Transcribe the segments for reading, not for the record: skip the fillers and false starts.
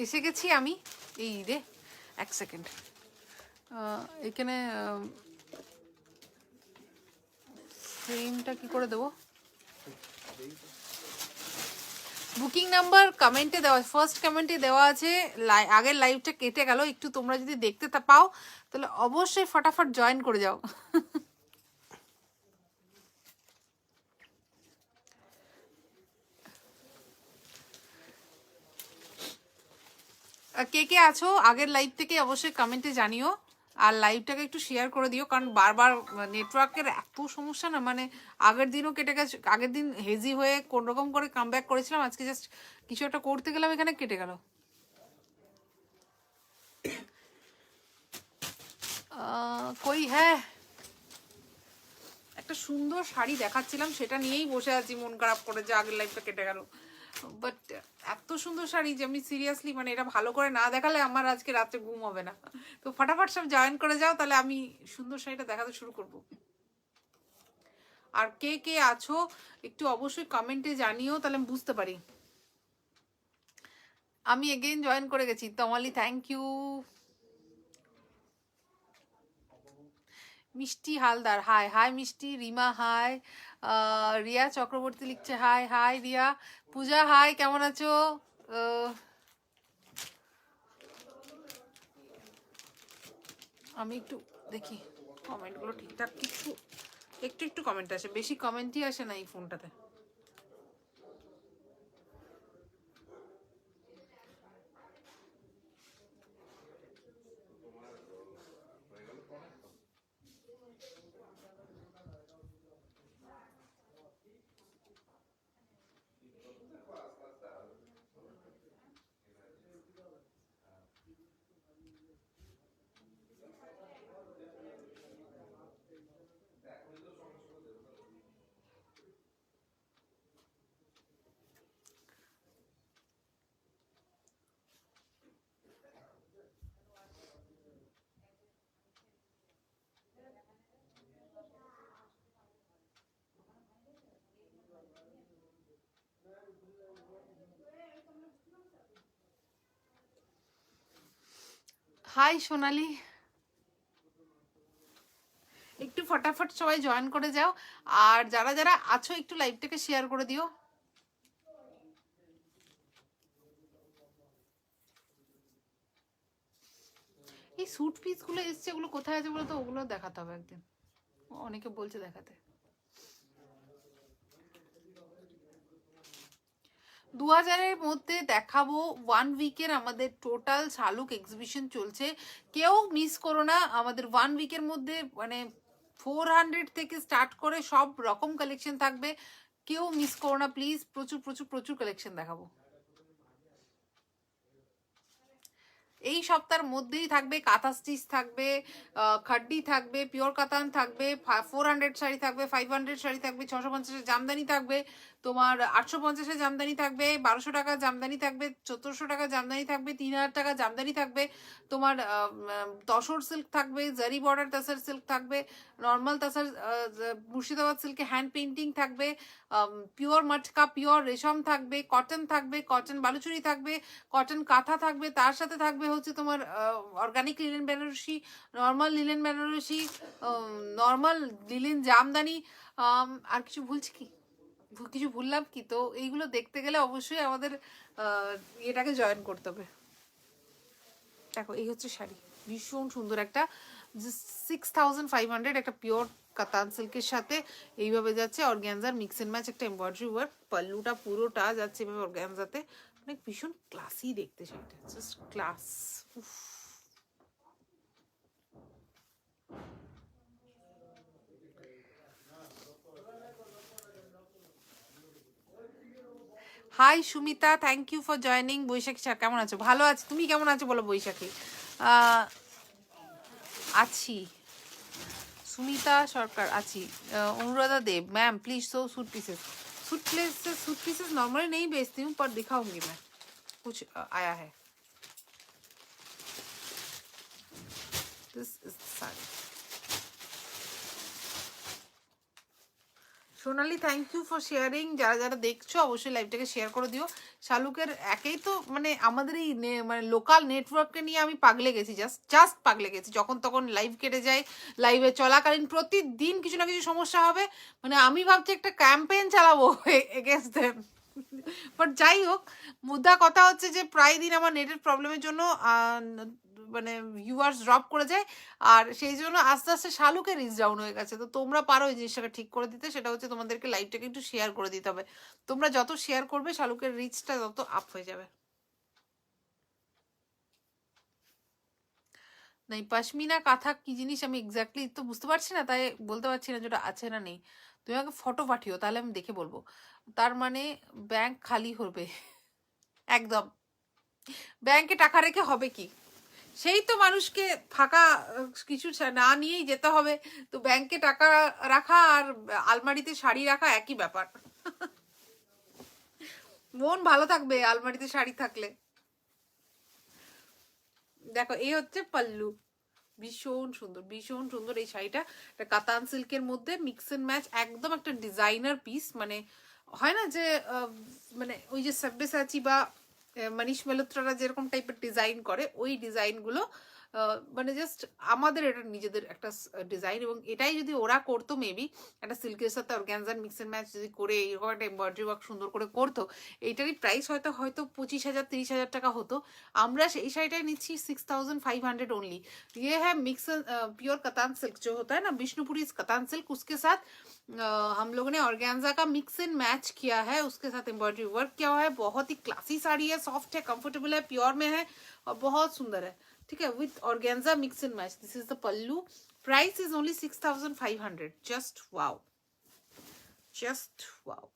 এসে গেছি আমি। এই রে, এক সেকেন্ড, এখানে ফ্রেমটা কি করে দেবো? বুকিং নাম্বার কমেন্টে দেওয়া, ফার্স্ট কমেন্টে দেওয়া আছে। আগের লাইভটা কেটে গেল, একটু তোমরা যদি দেখতে পাও তাহলে অবশ্যই ফটাফট জয়েন করে যাও। কে কে আছো আগের লাইভ থেকে অবশ্যই কমেন্টে জানিও, আর লাইভটাকে একটু শেয়ার করে দিও, কারণ বারবার নেটওয়ার্কের এত সমস্যা না, মানে আগের দিনও কেটে গেছে, আগের দিন হেজি হয়ে কোন রকম করে কামব্যাক করেছিলাম, আজকে জাস্ট কিছু একটা করতে গেলাম এখানে কেটে গেল। কই হ্যাঁ, একটা সুন্দর শাড়ি দেখাচ্ছিলাম, সেটা নিয়েই বসে আছি, মন খারাপ করে যে আগের লাইফটা কেটে গেল। বাট এত সুন্দর শাড়ি যে আমি সিরিয়াসলি, মানে এটা ভালো করে না দেখালে আমার আজকে রাত্রে ঘুম হবে না। তো ফটাফট সব জয়েন করে যাও, তাহলে আমি সুন্দর শাড়িটা দেখাতে শুরু করব। আর কে কে আছো একটু অবশ্যই কমেন্টে জানিও, তাহলে আমি বুঝতে পারি। আমি এগেইন জয়েন করে গেছি। Tamali thank you. মিষ্টি হালদার হাই হাই মিষ্টি। রিমা হাই। রিয়া চক্রবর্তী লিখছে হাই হাই রিয়া। পূজা হাই, কেমন আছো? আমি একটু দেখি কমেন্টগুলো ঠিকঠাক, কিছু একটু একটু কমেন্ট আসে, বেশি কমেন্টই আসে না এই ফোনটাতে। হাই সোনালি, একটু ফটাফট সবাই জয়েন করে যাও, আর যারা যারা আছো একটু লাইভটাকে শেয়ার করে দিও। এই স্যুট পিসগুলো এসছে, ওগুলো কোথায় আছে বলো তো, ওগুলো দেখাতে হবে একদিন, অনেকে বলছে দেখাতে। 2000-এর মধ্যে দেখাবো। 1 উইকের আমাদের টোটাল শালুক এক্সিবিশন চলছে, কেউ মিস করো না। আমাদের 1 উইকের মধ্যে মানে 400 থেকে স্টার্ট করে সব রকম কালেকশন থাকবে, কেউ মিস করো না প্লিজ। প্রচুর প্রচুর প্রচুর কালেকশন দেখাবো। এই সপ্তাহের মধ্যেই থাকবে কাঁথা স্টিচ থাকবে, খাড্ডি থাকবে, পিওর কাতান থাকবে, 400 শাড়ি থাকবে, 500 শাড়ি থাকবে, 650-এর জামদানি থাকবে, তোমার 850-এর জামদানি থাকবে, 1200 টাকা জামদানি থাকবে, 1400 টাকা জামদানি থাকবে, 3000 টাকা জামদানি থাকবে, তোমার তসর সিল্ক থাকবে, জারি বর্ডার তাসার সিল্ক থাকবে, নর্মাল তাসার মুর্শিদাবাদ সিল্কে হ্যান্ড পেন্টিং থাকবে, পিওর মটকা পিওর রেশম থাকবে, কটন থাকবে, কটন বালুচুরি থাকবে, কটন কাঁথা থাকবে, তার সাথে থাকবে হচ্ছে তোমার organic linen Banarasi, normal linen Banarasi, normal linen Jamdani. আর কিছু ভুলছি কি, কিছু ভুললাম কি? তো এইগুলো দেখতে গেলে অবশ্যই আমাদের এটাকে জয়েন করতে হবে। দেখো এই হচ্ছে শাড়ি, ভীষণ সুন্দর একটা 6500 একটা পিওর কাতান সিল্কের সাথে এইভাবে যাচ্ছে অর্গ্যানজার মিক্স এন্ড ম্যাচ একটা এমব্রয়ডারি ওয়ার্ক, পাল্লুটা পুরোটা যাচ্ছে এভাবে অর্গ্যানজাতে, মানে ভীষণ ক্লাসি দেখতে, শাড়িটা just class. Hi Sumita, thank you for joining. Baishakhi sir কেমন আছো? ভালো আছি, তুমি কেমন আছো বলো বৈশাখী? আছি। সুমিতা সরকার আছি। Anuradha Dev ma'am please show suit pieces. Suit pieces normally नहीं बेचती हूँ, पर दिखाऊंगी मैं, कुछ आया है। This is sari. Sonali thank you for sharing. যারা যারা দেখছো অবশ্যই লাইভটাকে শেয়ার করে দিও। শালুকের একেই তো মানে আমাদের এই মানে লোকাল নেটওয়ার্ককে নিয়ে আমি পাগলে গেছি, জাস্ট পাগলে গেছি। যখন তখন লাইভ কেটে যায়, লাইভে চলাকালীন প্রতিদিন কিছু না কিছু সমস্যা হবে। মানে আমি ভাবছি একটা ক্যাম্পেইন চালাবো এগেনস্ট দেম। বাট যাই হোক, মুদ্রা কথা হচ্ছে যে প্রায় দিন আমার নেটের প্রবলেমের জন্য মানে ভিউয়ার্স ড্রপ করে যায়, আর সেই জন্য আস্তে আস্তে শালুকে রিচ ডাউন হয়ে গেছে। তো তোমরা পারো এই জিনিসটাকে ঠিক করে দিতে, সেটা হচ্ছে তোমাদেরকে লাইভটাকে একটু শেয়ার করে দিতে হবে। তোমরা যত শেয়ার করবে শালুকের রিচটা তত আপ হয়ে যাবে। নাই পশমিনা কাঁথা কি জিনিস আমি এক্স্যাক্টলি তো বুঝতে পারছি না, তাই বলতে পারছি না যেটা আছে না নেই। তুমি আমাকে ফটো পাঠিও, তাহলে আমি দেখে বলবো। তার মানে ব্যাংক খালি হবে? একদম, ব্যাংকে টাকা রেখে হবে কি? সেই তো মানুষকে ফাঁকা কিছু না নিয়েই যেতে হবে। তো ব্যাংকে টাকা রাখা আর আলমারিতে শাড়ি রাখা একই ব্যাপার। মন ভালো থাকবে আলমারিতে শাড়ি থাকলে। দেখো এই হচ্ছে পাল্লু, ভীষণ সুন্দর, ভীষণ সুন্দর এই শাড়িটা। এটা কাতান সিল্কের মধ্যে মিক্স এন্ড ম্যাচ, একদম একটা ডিজাইনার পিস। মানে হয় না যে মানে ওই যে সাব্যসাচী বা মানিশ মালহোত্রারা যেরকম টাইপের ডিজাইন করে, ওই ডিজাইনগুলো মানে জাস্ট আমাদের এটা নিজেদের একটা ডিজাইন। এবং এটাই যদি ওরা করতো মেবি একটা সিল্কের সাথে অর্গ্যানজার মিক্স এন্ড ম্যাচ যদি করে এরকম একটা এমব্রয়ডারি ওয়ার্ক সুন্দর করে করতো, এইটারই প্রাইস হয়তো 25,000 30,000 টাকা হতো। আমরা সেই শাড়িটাই নিচ্ছি 6,500 ओनली। ये है मिक्स प्योर कतान सिल्क जो होता है ना, विष्णुपुरी कतान सिल्क, उसके साथ हम लोगों ने ऑर्गेन्जा का मिक्स एंड मैच किया है, उसके साथ एम्ब्रॉयडरी वर्क किया हुआ है। बहुत ही क्लासी साड़ी है, सॉफ्ट है, कंफर्टेबल है, प्योर में है और बहुत सुंदर है। ठीक है, with organza mix and match. This is the pallu, price is only 6,500। Just wow, just wow.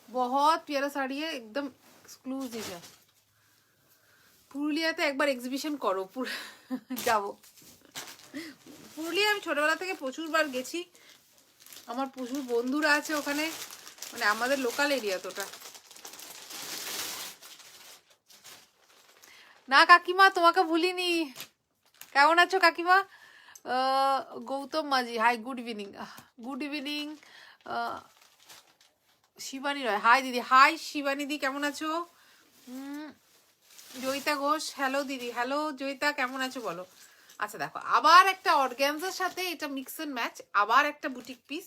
बहुत प्यारा साड़ी है, एकदम एक्सक्लूसिव है। পুরুলিয়াতে একবার এক্সিবিশন করো, যাবো। পুরুলিয়া আমি ছোটবেলা থেকে প্রচুরবার গেছি, আমার প্রচুর বন্ধুরা আছে ওখানে, মানে আমাদের লোকাল এরিয়া তো ওটা। না কাকিমা তোমাকে ভুলিনি, কেমন আছো কাকিমা? Gautam Majhi, hi, good evening. Good evening Shivani Roy, hi দিদি। হাই শিবানী দি, কেমন আছো? জয়িতা ঘোষ, হ্যালো দিদি। হ্যালো জয়িতা, কেমন আছো বলো? আচ্ছা দেখো, আবার একটা অর্গ্যানজার সাথে এটা মিক্স এন্ড ম্যাচ, আবার একটা বুটিক পিস,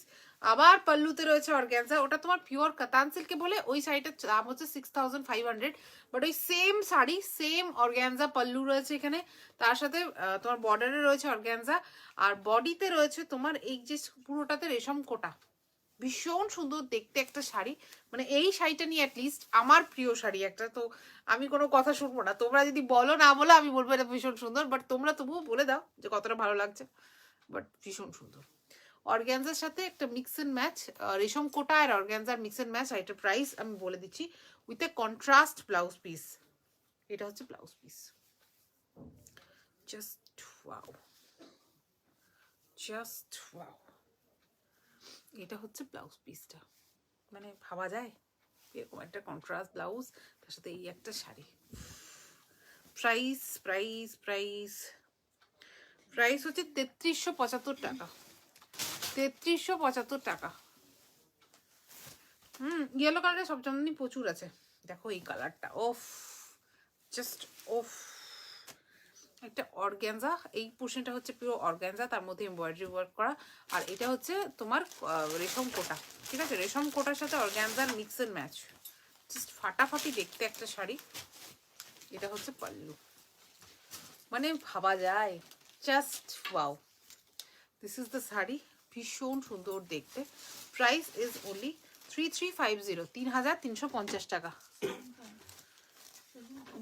আবার পাল্লুতে রয়েছে অর্গ্যানজা। ওটা তোমার পিওর কাতান সিল্কে বলে, ওই শাড়িটার দাম হচ্ছে 6,500। বাট ওই same sari, same organza pallu রয়েছে এখানে, তার সাথে তোমার বর্ডারে রয়েছে অর্গ্যানজা, আর বডিতে রয়েছে তোমার এই যে পুরোটাতে রেশম কোটা। ভীষণ সুন্দর দেখতে একটা শাড়ি, মানে এই শাড়িটা নিয়ে অ্যাটলিস্ট আমার প্রিয় শাড়ি একটা। তো আমি কোনো কথা শুনবো না, তোমরা যদি বলো না বলো, আমি বলবো এটা ভীষণ সুন্দর, বাট তোমরা তবুও বলে দাও যে কতটা ভালো লাগছে। বাট ভীষণ সুন্দর, অর্গ্যানজার সাথে একটা মিক্স এন্ড ম্যাচ, রেশম কোটা আর অর্গ্যানজার মিক্স এন্ড ম্যাচ। আর এটা প্রাইস আমি বলে দিচ্ছি, with a contrast blouse piece. এটা হচ্ছে blouse piece, just wow, just wow. এটা হচ্ছে ব্লাউজ পিসটা, মানে ভাবা যায় এরকম একটা কন্ট্রাস্ট ব্লাউজ, তার সাথে এই একটা sari. Price price price price হচ্ছে 3,375 টাকা, 3,375 টাকা। ইয়েলো কালারের সব জামদানি প্রচুর আছে। দেখো এই কালারটা, ওফ, জাস্ট ওফ। একটা অর্গ্যানজা, এই পোর্শনটা হচ্ছে পুরো অর্গ্যানজা, তার মধ্যে এমব্রয়ডারি ওয়ার্ক করা, আর এটা হচ্ছে তোমার রেশম কোটা। ঠিক আছে, রেশম কোটার সাথে অর্গ্যানজার মিক্স এন্ড ম্যাচ, জাস্ট ফাটাফাটি দেখতে একটা শাড়ি। এটা হচ্ছে পাল্লু, মানে ভাবা যায়, just wow. This is the sari, ভীষণ সুন্দর দেখতে। প্রাইস ইজ ওনলি 3,350, 3,350 টাকা।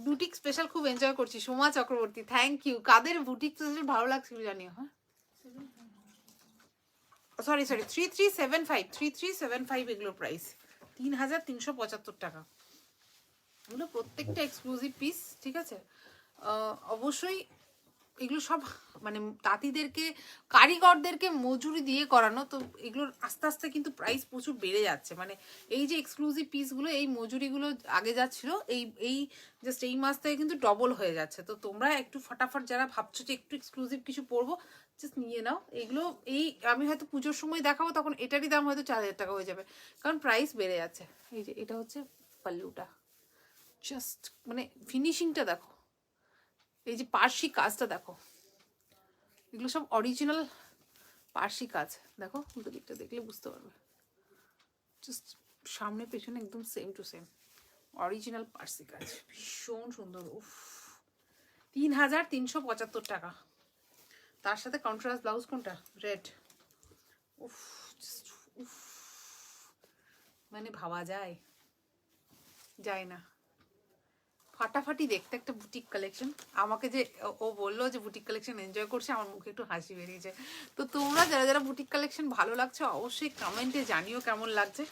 বুটিক স্পেশাল খুব এনজয় করছি, সোমা চক্রবর্তী, থ্যাংক ইউ। কাদের বুটিক স্পেশাল ভালো লাগছিল জানিও। হ্যাঁ, সরি 3,375, 3,375 এগুলোর প্রাইস 3,375 টাকা। এগুলো প্রত্যেকটা এক্সক্লুসিভ পিস, ঠিক আছে। অবশ্যই এগুলো সব মানে তাঁতিদেরকে কারিগরদেরকে মজুরি দিয়ে করানো, তো এগুলোর আস্তে আস্তে কিন্তু প্রাইস প্রচুর বেড়ে যাচ্ছে। মানে এই যে এক্সক্লুসিভ পিসগুলো, এই মজুরিগুলো আগে যা ছিল এই জাস্ট এই মাস থেকে কিন্তু ডবল হয়ে যাচ্ছে। তো তোমরা একটু ফটাফট যারা ভাবছো যে একটু এক্সক্লুসিভ কিছু পরবো, জাস্ট নিয়ে নাও এগুলো। এই আমি হয়তো পুজোর সময় দেখাবো, তখন এটারই দাম হয়তো 4000 টাকা হয়ে যাবে, কারণ প্রাইস বেড়ে যাচ্ছে। এই যে এটা হচ্ছে পাল্লুটা, জাস্ট মানে ফিনিশিংটা দেখো, এই যে পার্সি কাজটা দেখো, এগুলো সব অরিজিনাল পার্সি কাজ। দেখো উল্টো দিকটা দেখলে বুঝতে পারবে, জাস্ট সামনে পেছনে একদম same to same original Parsi কাজ, ভীষণ সুন্দর। উফ, 3375 টাকা। তার সাথে কন্ট্রাস্ট ব্লাউজ কোনটা, রেড। উফ জাস্ট উফ, মানে ভাবা যায় যায় না, ফাটাফাটি দেখতে একটা বুটিক কালেকশন। আমাকে যে ও বললো যে বুটিক কালেকশন এনজয় করছে, আমার মুখে একটু হাসি বেরিয়েছে। তো তোমরা যারা যারা বুটিক কালেকশন ভালো লাগছে অবশ্যই কমেন্টে জানিও কেমন লাগছে।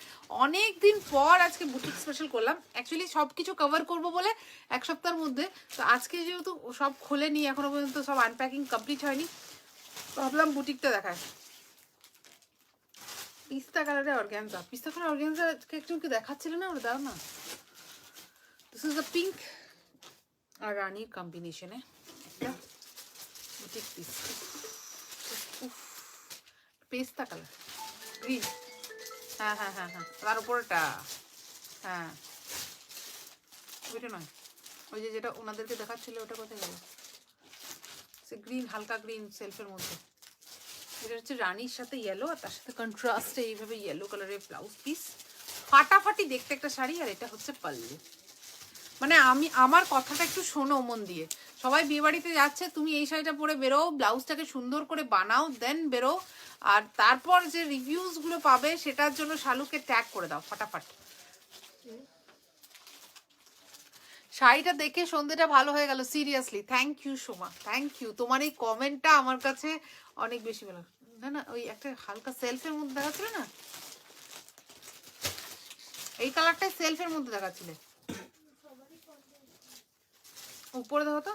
অনেক দিন পর আজকে বুটিক স্পেশাল করলাম, অ্যাকচুয়ালি সব কিছু কভার করবো বলে এক সপ্তাহের মধ্যে। তো আজকে যেহেতু সব খোলেনি এখনো পর্যন্ত, সব আনপ্যাকিং কমপ্লিট হয়নি, ভাবলাম বুটিকটা দেখায়। পিস্তা কালারে অর্গ্যানজা, পিস্তা কালার অর্গ্যানজা একজনকে দেখাচ্ছিল না, ওটা দাও না। দিস ইজ দ্য পিঙ্ক আর রানির কম্বিনেশনে একটা বুটিক পিস। পেস্তা কালার, গ্রিন, হ্যাঁ হ্যাঁ হ্যাঁ হ্যাঁ, তার উপরটা, হ্যাঁ ওইটা নয়, ওই যে যেটা ওনাদেরকে দেখাচ্ছিল ওটা কোথায় গেল, সে গ্রিন, হালকা গ্রিন সেলফের মধ্যে। এটা হচ্ছে রানির সাথে ইয়েলো, আর তার সাথে কন্ট্রাস্টে এইভাবে ইয়েলো কালারের ব্লাউজ পিস, ফাটাফাটি দেখতে একটা শাড়ি। আর এটা হচ্ছে পাল্লু। মানে আমার কথাটা একটু শোনো মন দিয়ে, সবাই বিয়ে বাড়িতে যাচ্ছে, তুমি এই শাড়িটা পরে বেরো, ব্লাউজটাকে সুন্দর করে বানাও, দেন বেরো। আর তারপর যে রিভিউজগুলো পাবে সেটার জন্য শালুকে ট্যাগ করে দাও ফটাফট। শাড়িটা দেখে সন্ধ্যেটা ভালো হয়ে গেল, seriously thank you Soma, thank you. তোমার এই কমেন্টটা আমার কাছে অনেক বেশি ভালো। না না, ওই একটা হালকা সেলফের মধ্যে দেখাচ্ছিল না, এই কালারটাই সেলফের মধ্যে দেখাচ্ছিলে, উপরে দেখো তো,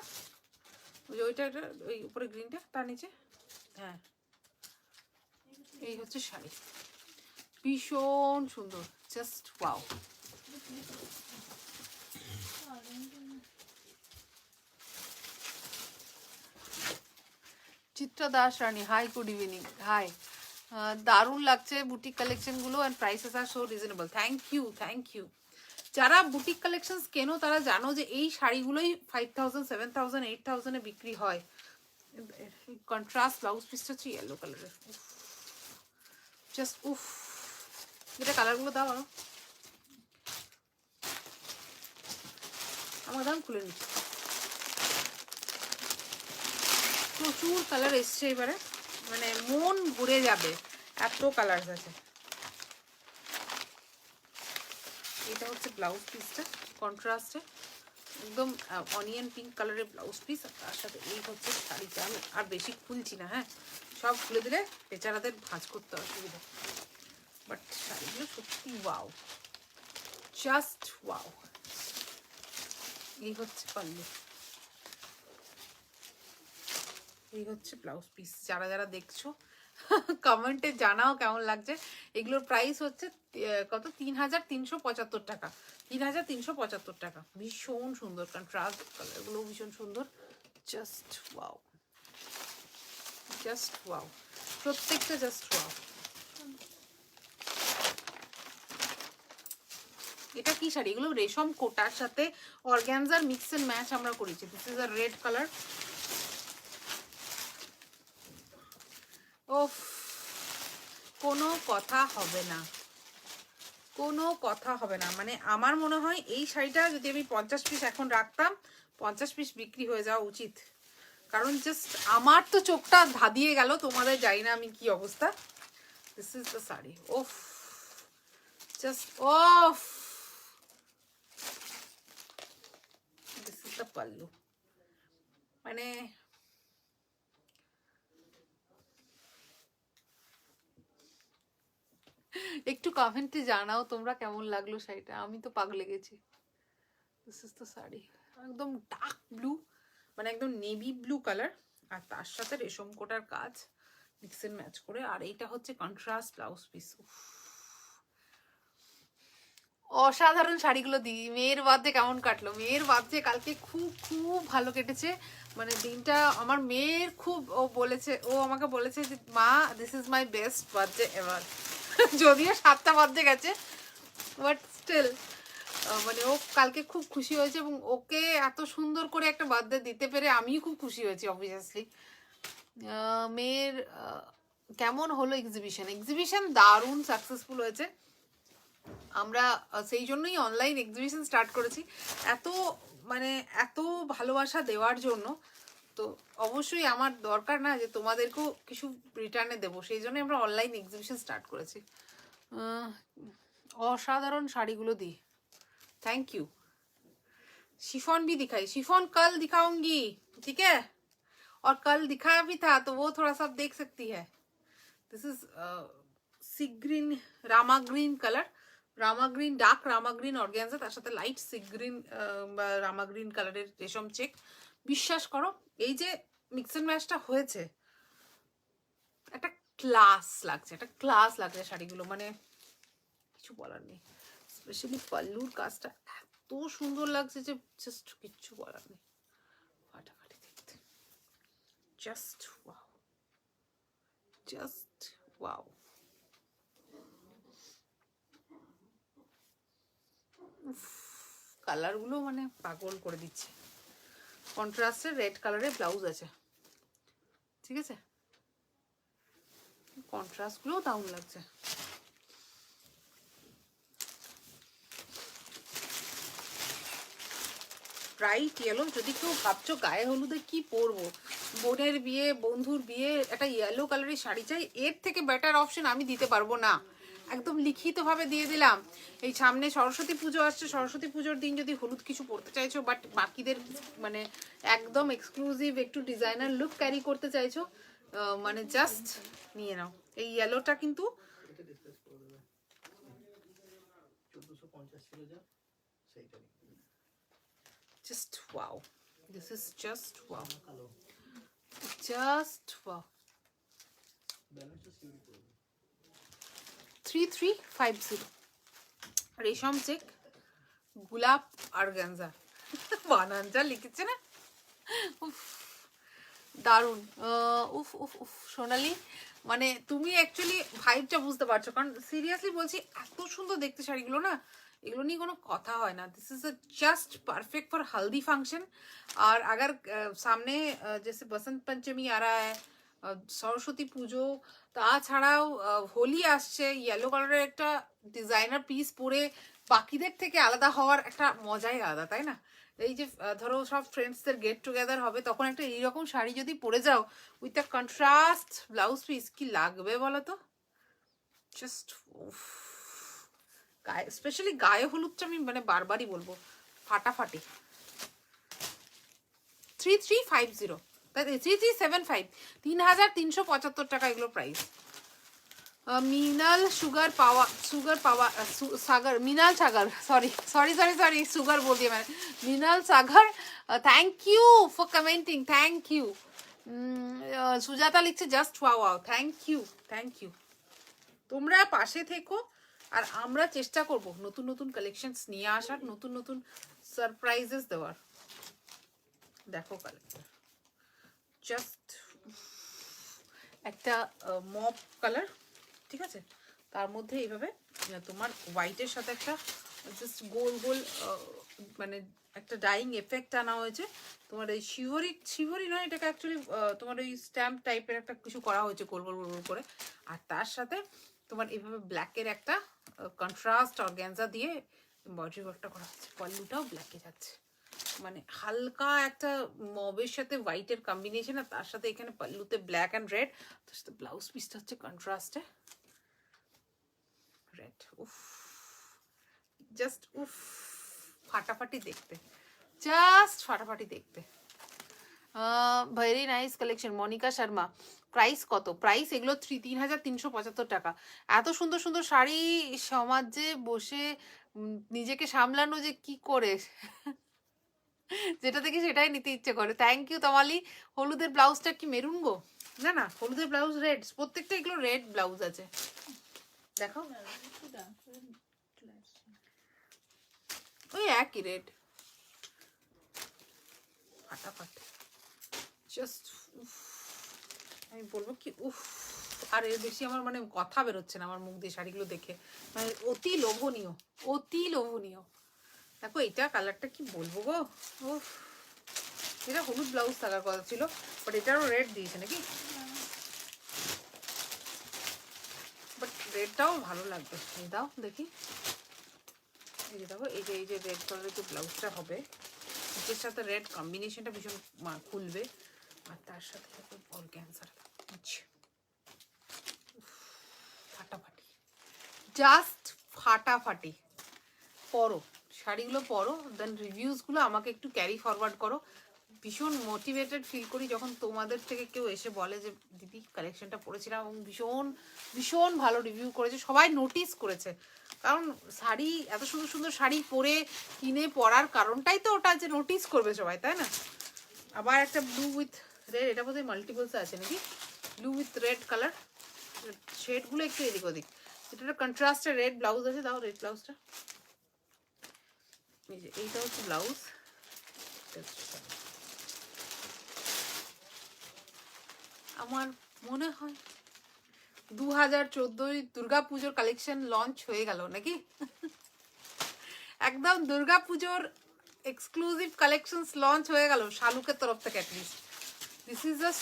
ওই যে ওইটা, ওই উপরে গ্রিনটা, তার নিচে, হ্যাঁ এই হচ্ছে শাড়ি, ভীষণ সুন্দর, just wow. Chitra Das Rani, hi, good evening, hi. দারুণ লাগছে বুটিক কালেকশনগুলো, and prices are so reasonable. Thank you, thank you. যারা বুটিক কালেকশনস কেনো তারা জানো যে এই শাড়িগুলোই 5000, 7000, 8000-এ বিক্রি হয়। কন্ট্রাস্ট ব্লাউজ পিসটা হচ্ছে ইয়েলো কালারের, জাস্ট উফ। এটা কালারগুলো দাও আরো, আমার দাম খুলে নিচ্ছি। প্রচুর কালার এসছে এবারে, মানে মন ভরে যাবে, এত কালার আছে। এটা হচ্ছে ব্লাউজ পিসটা, কন্ট্রাস্টে একদম অনিয়ন পিঙ্ক কালারের ব্লাউজ পিস, আর তার সাথে এই হচ্ছে শাড়িটা। আমি আর বেশি খুলছি না, হ্যাঁ সব খুলে দিলে বেচারাদের ভাঁজ করতে অসুবিধা, বাট শাড়িগুলো সত্যি ওয়াও, জাস্ট ওয়াও। এই হচ্ছে পাল্লু, এই হচ্ছে ব্লাউজ পিস। যারা যারা দেখছো কমেন্টে জানাও কেমন লাগছে। এগুলোর প্রাইস হচ্ছে কত, 3375 টাকা, 3375 টাকা। ভীষণ সুন্দর কন্ট্রাস্ট কালারগুলো, ভীষণ সুন্দর, জাস্ট ওয়াও, জাস্ট ওয়াও, প্রত্যেকটা জাস্ট ওয়াও। এটা কি শাড়ি, এগুলো রেশম কোটার সাথে অর্গানজার মিক্স এন্ড ম্যাচ আমরা করেছি। This is a red colour. ওফ, কোনো কথা হবে না, কোনো কথা হবে না। মানে আমার মনে হয় এই শাড়িটা যদি আমি 50 পিস এখন রাখতাম, 50 পিস বিক্রি হয়ে যাওয়া উচিত, কারণ জাস্ট আমার তো চোখটা ধাঁধিয়ে গেল, তোমাদের জানি না আমি কি অবস্থা। This is the sari, of, just of. This is the pallu. মানে একটু কমেন্টে জানাও তোমরা কেমন লাগলো শাড়িটা, আমি তো পাগলে গেছি। দিস ইজ দ্য শাড়ি, একদম ডার্ক ব্লু, মানে একদম নেভি ব্লু কালার, আর তার সাথে রেশম কোটার কাজ মিক্স এন্ড ম্যাচ করে। আর এইটা হচ্ছে কন্ট্রাস্ট ব্লাউজ পিস। অসাধারণ শাড়িগুলো দিই। মেয়ের বার্থডে কেমন কাটলো? মেয়ের বার্থডে কালকে খুব খুব ভালো কেটেছে। মানে দিনটা আমার মেয়ের খুব, ও বলেছে, ও আমাকে বলেছে যে মা this is my best birthday ever. যদিও 7টা বার্থডে গেছে, বাট স্টিল মানে ও কালকে খুব খুশি হয়েছে, এবং ওকে এত সুন্দর করে একটা বার্থডে দিতে পেরে আমিও খুব খুশি হয়েছি অবভিয়াসলি। মেয়ের কেমন হলো এক্সিবিশন? এক্সিবিশন দারুণ সাকসেসফুল হয়েছে। আমরা সেই জন্যই অনলাইন এক্সিবিশন স্টার্ট করেছি, এত মানে এত ভালোবাসা দেওয়ার জন্য। তো অবশ্যই আমার দরকার না যে তোমাদেরকেও কিছু রিটার্নে দেবো, সেই জন্য আমরা অনলাইন এক্সিবিশন স্টার্ট করেছি। অসাধারণ শাড়িগুলো দিই, थैंक यू। शिफॉन भी दिखाई, शिफॉन कल दिखाऊंगी, ठीक है? और कल दिखाया भी था तो वो थोड़ा सा देख सकती है। This is sea green, Rama green colour, Rama green, dark Rama green organza, তার সাথে লাইট সি গ্রিন বা রামা গ্রিন কালারের রেশম চেক। বিশ্বাস করো এই যে মিক্স এন্ড ম্যাচটা হয়েছে, একটা ক্লাস লাগছে, একটা ক্লাস লাগছে শাড়িগুলো, মানে কিছু বলার নেই। স্পেশালি পাল্লুর কাজটা এত সুন্দর লাগছে যে জাস্ট কিচ্ছু বলার নেই। ফাটাফাটি দেখতে, জাস্ট ওয়াও, জাস্ট ওয়াও। কালারগুলো মানে পাগল করে দিচ্ছে। কন্ট্রাস্টের রেড কালারের ব্লাউজ আছে, ঠিক আছে? কন্ট্রাস্টগুলোও দারুণ লাগছে। ব্রাইট ইয়েলো, যদি কেউ ভাবছো গায়ে হলুদে কি পরবো, বোনের বিয়ে, বন্ধুর বিয়ে, একটা ইয়েলো কালারের শাড়ি চাই, এর থেকে বেটার অপশন আমি দিতে পারবো না। একদম লিখিতভাবে দিয়ে দিলাম। এই সামনে সরস্বতী পুজো আসছে, সরস্বতী পুজোর দিন যদি হলুদ কিছু পরতে চাইছো, বাট বাকিদের মানে একদম এক্সক্লুসিভ একটু ডিজাইনার লুক ক্যারি করতে চাইছো, মানে জাস্ট নিয়ে নাও। এই ইয়েলোটা কিন্তু just wow, this is just wow, just wow। 3350 রেশম চেক, গোলাপ অর্গানজা, বানানটা লিখেছে না, উফ দারুন। উফ উফ উফ সোনালি, মানে তুমি অ্যাকচুয়ালি ভাইবটা বুঝতে পারছো, কারণ সিরিয়াসলি বলছি এত সুন্দর দেখতে শাড়িগুলো না, এগুলো নিয়ে কোনো কথা হয় না। This is just perfect for हल्दी फंक्शन। और अगर सामने जैसे बसंत पंचमी आ रहा है, সরস্বতী পুজো, তাছাড়াও হোলি আসছে, ইয়েলো কালারের একটা ডিজাইনার পিস পরে বাকিদের থেকে আলাদা হওয়ার একটা মজাই আলাদা, তাই না? এই যে ধরো সব ফ্রেন্ডসদের গেট টুগেদার হবে, তখন একটা এইরকম শাড়ি যদি পরে যাও with a contrast blouse piece, কি লাগবে বলো তো? জাস্ট গায়ে, স্পেশালি গায়ে হলুদটা আমি মানে বারবারই বলবো ফাটাফাটি। 3350, 3375, 3375 টাকা এগুলো প্রাইস। মিনাল সুগার পাওয়া, সুগার পাওয়া, Sagar, Minal Sagar, sorry sorry sorry sorry sugar বল দিয়ে মানে Minal Sagar, thank you for commenting, thank you. Sujata লিখছে just wow wow, thank you, thank you. তোমরা পাশে থেকো, আর আমরা চেষ্টা করব নতুন নতুন কালেকশনস নিয়ে আসার, নতুন নতুন সারপ্রাইজেস দেওয়ার। দেখো কালেকশন জাস্ট একটা মপ কালার, ঠিক আছে, তার মধ্যে এইভাবে তোমার হোয়াইটের সাথে একটা জাস্ট গোল গোল মানে একটা ডাইং এফেক্ট আনা হয়েছে। তোমার এই শিভরি, শিভরি নয় এটাকে অ্যাকচুয়ালি তোমার ওই স্ট্যাম্প টাইপের একটা কিছু করা হয়েছে গোল গোল গোল করে। আর তার সাথে তোমার এইভাবে ব্ল্যাকের একটা কন্ট্রাস্ট অর্গানজা দিয়ে এমব্রয়ডারি ওয়ার্কটা করা হচ্ছে। পল্লুটাও ব্ল্যাকে যাচ্ছে, মানে হালকা একটা মবের সাথে হোয়াইটের কম্বিনেশন, আর তার সাথে এখানে পল্লুতে ব্ল্যাক অ্যান্ড রেড, তার সাথে ব্লাউজ পিসটা হচ্ছে কন্ট্রাস্টে রেড। উফ জাস্ট উফ, ফাটাফাটি দেখতে, জাস্ট ফাটাফাটি দেখতে। Very nice collection. Monika Sharma, price কত? প্রাইস এগুলো 3375 টাকা। এত সুন্দর সুন্দর শাড়ি সমাজে বসে নিজেকে সামলানো যে কি করে যেটা থেকে সেটাই নিতে ইচ্ছে করে। Thank you Tamali. হলুদের ব্লাউজটা কি মেরুন গো? না না, হলুদের ব্লাউজ রেড, প্রত্যেকটা এগুলো রেড ব্লাউজ আছে। দেখো ওই একই রেড, ফাটাফাট। জাস্ট আমি বলবো কি উফ, আর এর বেশি আমার মানে কথা বেরোচ্ছে না আমার মুখ দিয়ে শাড়িগুলো দেখে, মানে অতি লোভনীয়, অতি লোভনীয়। দেখো এটা কালারটা কি বলবো গো, উফ। এটা হলুদ ব্লাউজ থাকার কথা ছিল, বাট এটারও রেড দিয়েছে নাকি, বাট রেডটাও ভালো লাগবে। এই দাও দেখি, এই যে দেখো, এই যে রেড কালারের যে ব্লাউজটা হবে, এটার সাথে রেড কম্বিনেশনটা ভীষণ খুলবে, আর তার সাথে অর্গানজার ফাটাফাটি, জাস্ট ফাটাফাটি। পরো শাড়িগুলো, পরো, দেন রিভিউসগুলো আমাকে একটু ক্যারি ফরওয়ার্ড করো। ভীষণ মোটিভেটেড ফিল করি যখন তোমাদের থেকে কেউ এসে বলে যে দিদি কালেকশনটা পরেছিলাম এবং ভীষণ ভীষণ ভালো রিভিউ করেছে, সবাই নোটিস করেছে। কারণ শাড়ি, এত সুন্দর সুন্দর শাড়ি পরে কিনে পরার কারণটাই তো ওটা, যে নোটিস করবে সবাই, তাই না? আবার একটা ব্লু উইথ রেড, এটা বোধহয় মাল্টিপলসে আছে নাকি, ব্লু উইথ রেড কালার, শেডগুলো একটু এদিক ওদিক। এটা একটা কন্ট্রাস্টের রেড ব্লাউজ আছে, দাও রেড ব্লাউজটা। এই যে এইটা হচ্ছে ব্লাউজ। আমার মনে হয় 2014 দুর্গাপুজোর কালেকশন লঞ্চ হয়ে গেল নাকি, একদম দুর্গাপুজোর এক্সক্লুসিভ কালেকশনস লঞ্চ হয়ে গেল শালুকের তরফ থেকে। At least this is a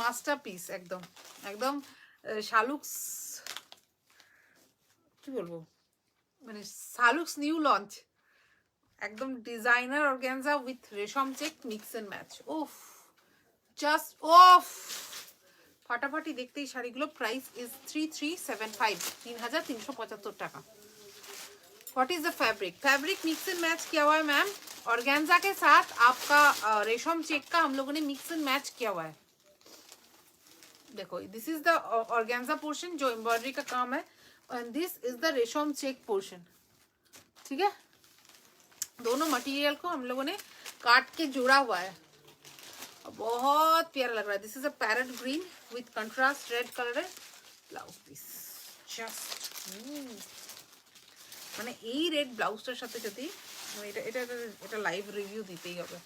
masterpiece, একদম একদম শালুকস, কি বলবো, মানে শালুকস নিউ লঞ্চ, একদম designer organza with resham check mix and match. ওফ, জাস্ট ওফ, ফাটাফাটি देखते ही শাড়িগুলো। प्राइस इज 3375, 3375 টাকা। What is the fabric? Fabric mix and match किया हुआ है मैम, ऑर्गेन्जा के साथ आपका रेशम चेक का हम लोगों ने मिक्स एंड मैच किया हुआ है। देखो this is the organza portion जो एम्ब्रॉयडरी का काम है, एंड दिस इज द रेशम चेक पोर्शन। ठीक है, दोनों मटेरियल को हम लोगों ने काट के जोड़ा हुआ है, बहुत प्यारा लग रहा है। This is a parrot green with contrast red colour blouse piece, just মানে এই রেড ব্লাউজটার সাথে যদি এটা এটা এটা লাইভ রিভিউ দিতেই হবে।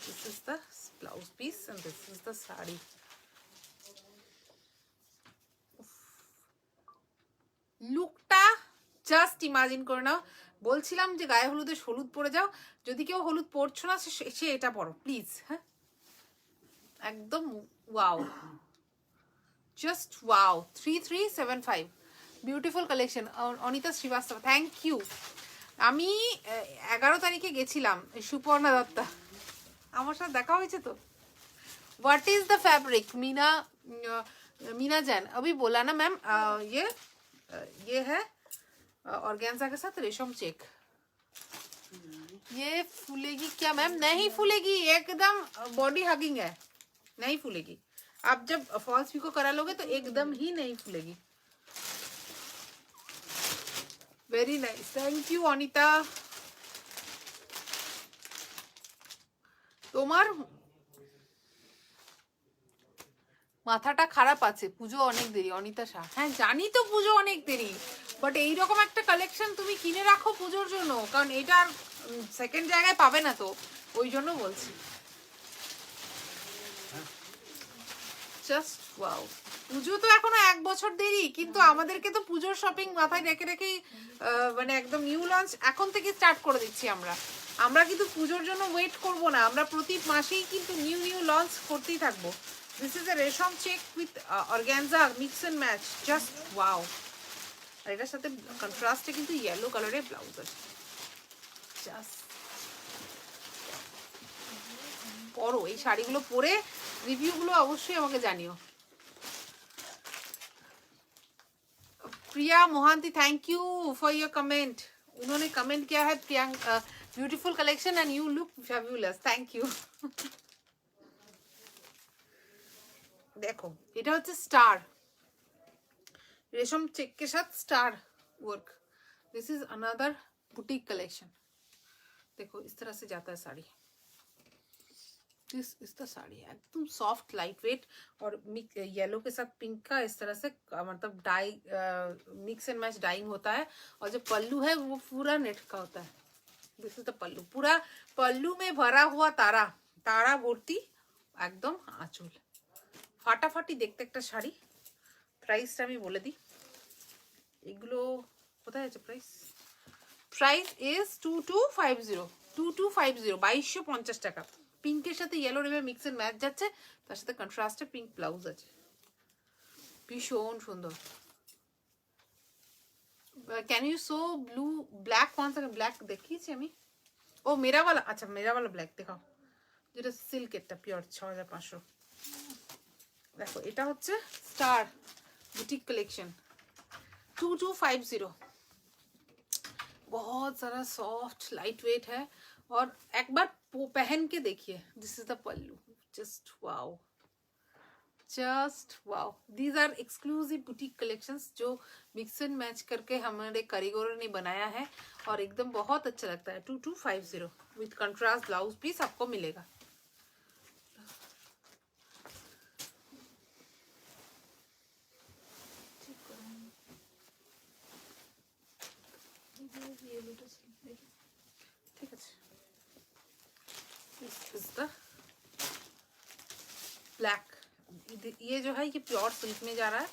This is the blouse piece and this is the sari. লুকটা জাস্ট ইমাজিন করে নাও। বলছিলাম যে গায়ে হলুদে হলুদ পরে যাও, যদি কেউ হলুদ পরছো না সে এটা পরো প্লিজ। হ্যাঁ, একদম wow, just wow. 3375, beautiful collection. Anita Srivastava, thank you. আমি 11 তারিখে গেছিলাম, সুপর্ণা দত্তা আমার সাথে দেখা হয়েছে তো। What is the fabric? Meena Jain अभी बोला ना मैम, ये है ऑर्गेन्जा के साथ रेशम चेक। ये फूलेगी क्या मैम? नहीं फूलेगी, एकदम बॉडी हगिंग है, नहीं फूलेगी। आप जब फॉल्स पिको करा लोगे तो एकदम ही नहीं फूलेगी। Very nice, thank you Anita. তোমার মাথাটা খারাপ আছে, পুজো অনেক দেরি। অনিতা শাহ, হ্যাঁ জানি তো পুজো অনেক দেরি, বাট এইরকম একটা কালেকশন তুমি কিনে রাখো পুজোর জন্য, কারণ এটা সেকেন্ড জায়গায় পাবে না তো, ওই জন্য বলছি। Just wow. পুজো তো এখনো 1 বছর দেরি, কিন্তু আমাদেরকে তো পুজোর শপিং মাথায় রেখে রেখেই মানে একদম নিউ লঞ্চ এখন থেকে স্টার্ট করে দিচ্ছি আমরা। আমরা কিন্তু পুজোর জন্য ওয়েট করব না, আমরা প্রতি মাসেই কিন্তু নিউ নিউ লঞ্চ করতেই থাকবো। This is a resham check with organza mix and match, just wow. আর এটার সাথে কন্ট্রাস্টে কিন্তু ইয়েলো কালারের ব্লাউজ আছে। জাস্ট পরো এই শাড়িগুলো, পরে রিভিউগুলো অবশ্যই আমাকে জানিও। Priya Mohanty, thank you for your comment. उन्होंने कमेंट किया है Priyanka beautiful collection and you look fabulous, thank you. देखो এটা হচ্ছে স্টার, रेशम चेक के साथ star work. This is another boutique collection. देखो इस तरह से जाता है sari, this is the sari, एकदम सॉफ्ट लाइट वेट और येलो के साथ पिंक का इस तरह से मतलब dye mix and match dyeing होता है। और जो पल्लू है वो पूरा नेट का होता है। दिस इज द पल्लू, पूरा पल्लू में भरा हुआ तारा, तारा भर्ती একদম আঁচল, ফাটাফাটি দেখতে একটা শাড়ি। প্রাইসটা আমি বলে দিই, এগুলো কোথায় আছে প্রাইস? প্রাইস ইজ 2250, 2250, 2250 টাকা। পিঙ্কের সাথে ইয়েলো রেমের মিক্স এন্ড ম্যাচ যাচ্ছে, তার সাথে কন্ট্রাস্টে পিঙ্ক ব্লাউজ আছে, ভীষণ সুন্দর। Can you so blue black? कौन सा ब्लैक দেখিয়েছি আমি? ও মেরা वाला, আচ্ছা মেরা वाला ব্ল্যাক দেখাও, যেটা সিল্কেরটা পিওর 6500। দেখো এটা হচ্ছে স্টার बुटीक कलेक्शन 2250, बहुत सारा सॉफ्ट लाइट वेट है। और एक बार पहन के देखिए, this is the pallu, just wow, just wow. These are exclusive boutique collections जो मिक्स एंड मैच करके हमारे कारीगरों ने बनाया है और एकदम बहुत अच्छा लगता है। 2250 विथ कंट्रास्ट ब्लाउज पीस आपको मिलेगा। ठीक है, ब्लैक, ये जो है ये प्योर सिल्क में जा रहा है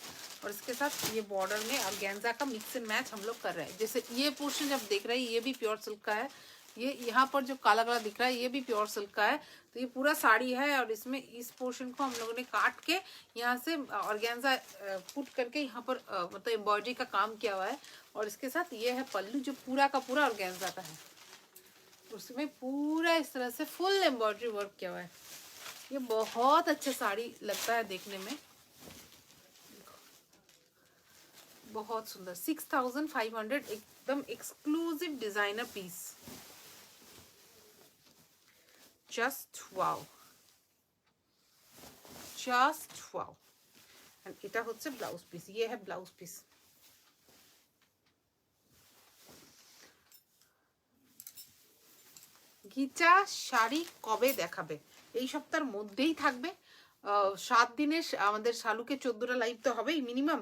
और इसके साथ ये बॉर्डर में ऑर्गेन्जा का मिक्स एंड मैच हम लोग कर रहे हैं। जैसे ये पोर्शन जब देख रहे हैं ये भी प्योर सिल्क का है, ये यहाँ पर जो काला काला दिख रहा है ये भी प्योर सिल्क का है। तो ये पूरा साड़ी है और इसमें इस पोर्शन को हम लोगों ने काट के यहाँ से ऑर्गेन्जा पुट करके यहाँ पर मतलब एम्ब्रॉयडरी का काम किया हुआ है। और इसके साथ ये है पल्लू जो पूरा का पूरा ऑर्गेन्जा का है, उसमें पूरा इस तरह से फुल एम्ब्रॉयडरी वर्क किया हुआ है। ये बहुत अच्छा साड़ी लगता है देखने में, बहुत सुंदर। 6500, एकदम exclusive designer piece, just wow, just wow. And এটা হচ্ছে ব্লাউজ পিস, ये है ब्लाउज पीस। গিচা শাড়ি কবে দেখাবে? এই সপ্তাহের মধ্যেই থাকবে। 7 দিনে আমাদের শালুকে 14টা লাইভ তো হবেই মিনিমাম,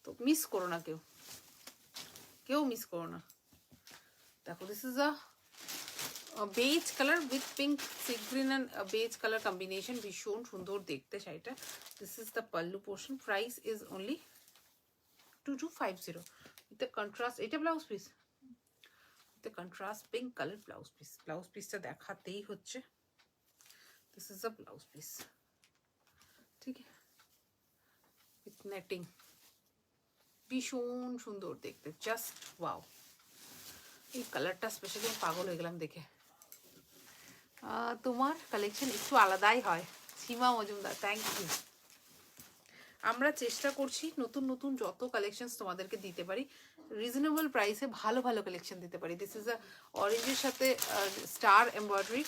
তো মিস করো না, কেউ মিস করো না। দেখো this is a beige colour with pink sea green and beige colour combination, ভীষণ সুন্দর দেখতে শাড়িটা। This is the pallu portion, price is only 2250 with the contrast. এটা blouse piece, the contrast pink color blouse piece, blouse piece টা দেখাতেই হচ্ছে। this is a blouse piece, ঠিক আছে, with netting, ভীষণ সুন্দর দেখতে, জাস্ট ওয়াও। এই কালারটা স্পেশালি আমি পাগল হয়ে গেলাম দেখে। তোমার কালেকশন একটু আলাদাই হয় সীমা মজুমদার, থ্যাংক ইউ। আমরা চেষ্টা করছি নতুন নতুন যত কালেকশনস তোমাদেরকে দিতে পারি, রিজনেবল প্রাইসে ভালো ভালো কালেকশন দিতে পারি। দিস ইজ আ অরেঞ্জের সাথে স্টার এমব্রয়ডারি,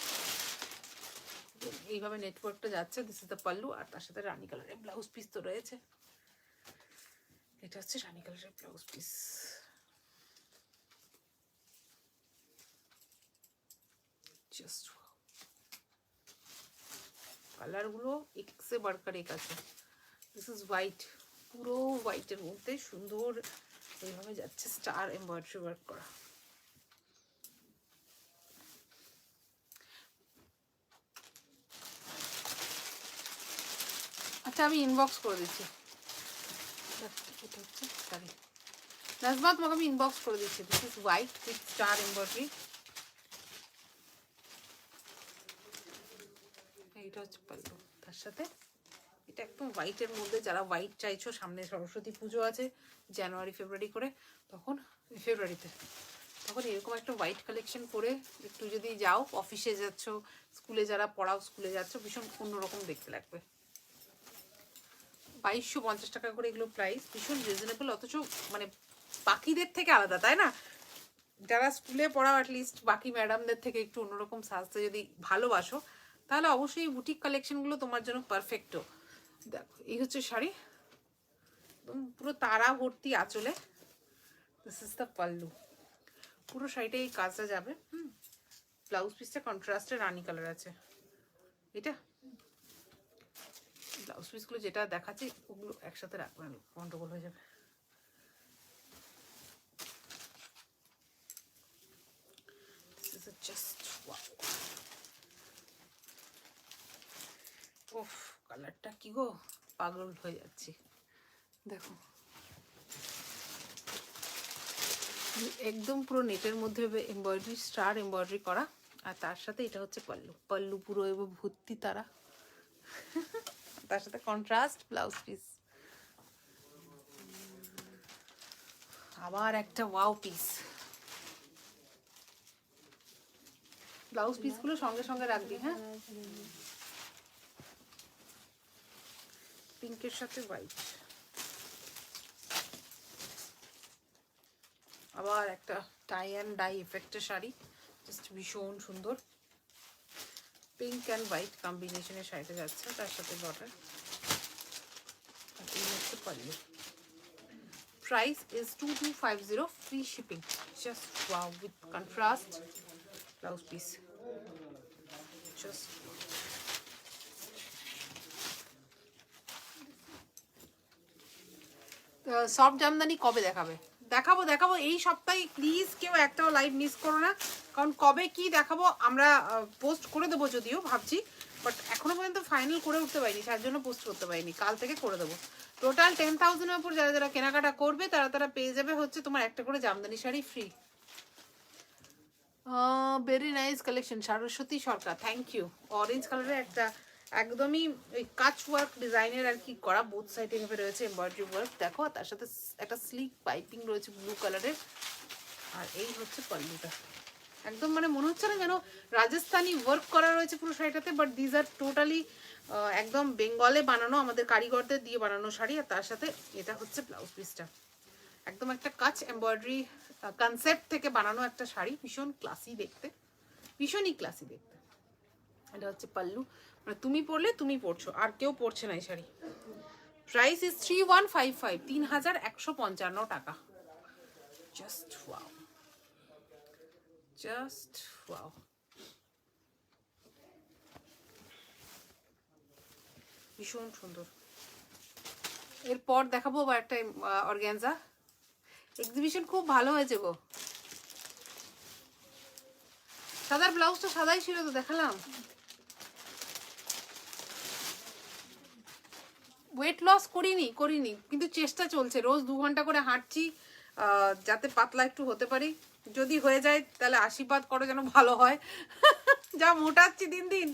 এইভাবে নেটওয়ার্কটা যাচ্ছে। দিস ইজ দ্য পাল্লু আর তার সাথে রানী কালারের ব্লাউজ পিস তো রয়েছে। এটা হচ্ছে রানী কালারের ব্লাউজ পিস, জাস্ট কালারগুলো এক সে বাড়কার এক আছে। দিস ইজ হোয়াইট, পুরো হোয়াইটের মধ্যে সুন্দর এইভাবে যাচ্ছে স্টার এমব্রয়ডারি ওয়ার্ক করা। আচ্ছা আমি ইনবক্স করে দিচ্ছি, এটা হচ্ছে সরি নাজমা, তোমাকে আমি ইনবক্স করে দিচ্ছি। This is white with star embroidery, এইটা হচ্ছে পাল্লু, তার সাথে এটা একদম হোয়াইটের মধ্যে। যারা হোয়াইট চাইছো, সামনে সরস্বতী পুজো আছে জানুয়ারি ফেব্রুয়ারি করে, তখন ফেব্রুয়ারিতে, তখন এরকম একটা হোয়াইট কালেকশন করে একটু যদি যাও, অফিসে যাচ্ছ, স্কুলে যারা পড়াও স্কুলে যাচ্ছ, ভীষণ অন্যরকম দেখতে লাগবে। 2250 টাকা করে এগুলো প্রাইস, ভীষণ রিজনেবল, অথচ মানে বাকিদের থেকে আলাদা, তাই না? যারা স্কুলে পড়াও অ্যাটলিস্ট বাকি ম্যাডামদের থেকে একটু অন্যরকম সাজতে যদি ভালোবাসো, তাহলে অবশ্যই বুটিক কালেকশনগুলো তোমার জন্য পারফেক্টও। দেখো এই হচ্ছে শাড়ি, একদম পুরো তারা ভর্তি আঁচলে। দিস ইজ দ্য পাল্লু, পুরো শাড়িটা এই কাজটা যাবে। ব্লাউজ পিসটা কন্ট্রাস্টে রানী কালার আছে। এটা ব্লাউজ পিসগুলো যেটা দেখাচ্ছি ওগুলো একসাথে রাখবেন, গন্ডগোল হয়ে যাবে। জাস্ট ওফ, কালারটা কি গো, পাগল হয়ে যাচ্ছি। দেখো একদম পুরো নেটের মধ্যে এমব্রয়ডারি, স্টার এমব্রয়ডারি করা, আর তার সাথে এটা হচ্ছে পাল্লু। পাল্লু পুরো এবার ভর্তি তারা, তার সাথে কন্ট্রাস্ট ব্লাউজ পিস। আবার একটা ওয়াও পিস। ব্লাউজ পিসগুলো সঙ্গে সঙ্গে রাখবি, হ্যাঁ। পিঙ্কের সাথে হোয়াইট। আবার একটা টাই অ্যান্ড ডাই এফেক্টের শাড়ি, জাস্ট ভীষণ সুন্দর। পিঙ্ক অ্যান্ড হোয়াইট কম্বিনেশনের শাড়িটা যাচ্ছে, তার সাথে বর্ডার। আর এই হচ্ছে pallu. Price is 2250, free shipping. Just wow, with contrast blouse piece. Just soft Jamdani কবে দেখাবে? দেখাবো এই সপ্তাহে। প্লিজ কেউ একটাও লাইভ মিস করো না, কারণ কবে কি দেখাবো আমরা পোস্ট করে দেবো যদিও ভাবছি, বাট এখনো পর্যন্ত ফাইনাল করে উঠতে পারিনি, তার জন্য পোস্ট করতে পারিনি। কাল থেকে করে দেবো। টোটাল 10,000-এর উপর যারা যারা কেনাকাটা করবে তারা পেয়ে যাবে হচ্ছে তোমার একটা করে Jamdani sari free. Very nice collection, Saraswati Sarkar, thank you. Orange কালারের একটা একদমই ওই কাচ ওয়ার্ক ডিজাইনের আর কি করা, বোথ সাইডে এভাবে রয়েছে এমব্রয়ডারি ওয়ার্ক, দেখো। তার সাথে একটা স্লিক পাইপিং রয়েছে ব্লু কালারের। আর এই হচ্ছে পাল্লুটা, একদম মানে মনে হচ্ছে না যেন রাজস্থানি ওয়ার্ক করা রয়েছে পুরো শাড়িটাতে, বাট দিজ আর টোটালি একদম বেঙ্গলে বানানো, আমাদের কারিগরদের দিয়ে বানানো শাড়ি। আর তার সাথে এটা হচ্ছে ব্লাউজ পিসটা, একদম একটা কাচ এমব্রয়ডারি কনসেপ্ট থেকে বানানো একটা শাড়ি, ভীষণ ক্লাসি দেখতে, ভীষণই ক্লাসি দেখতে। এটা হচ্ছে পাল্লু, মানে তুমি পরলে তুমি পরছো, আর কেউ পরছে না এই শাড়ি। প্রাইস ইজ 3155, 3155 টাকা। Just wow, just wow. ভীষণ সুন্দর। এরপর দেখাবো আবার একটা অর্গানজা এক্সিবিশন, খুব ভালো হয়েছে গো। সাদার ব্লাউজটা সাদাই ছিল তো, দেখালাম। ওয়েট লস করিনি কিন্তু চেষ্টা চলছে, রোজ 2 ঘন্টা করে হাঁটছি যাতে পাতলা একটু হতে পারি। যদি হয়ে যায় তাহলে আশীর্বাদ করো যেন ভালো হয়। যা মোটাচ্ছি দিন দিন।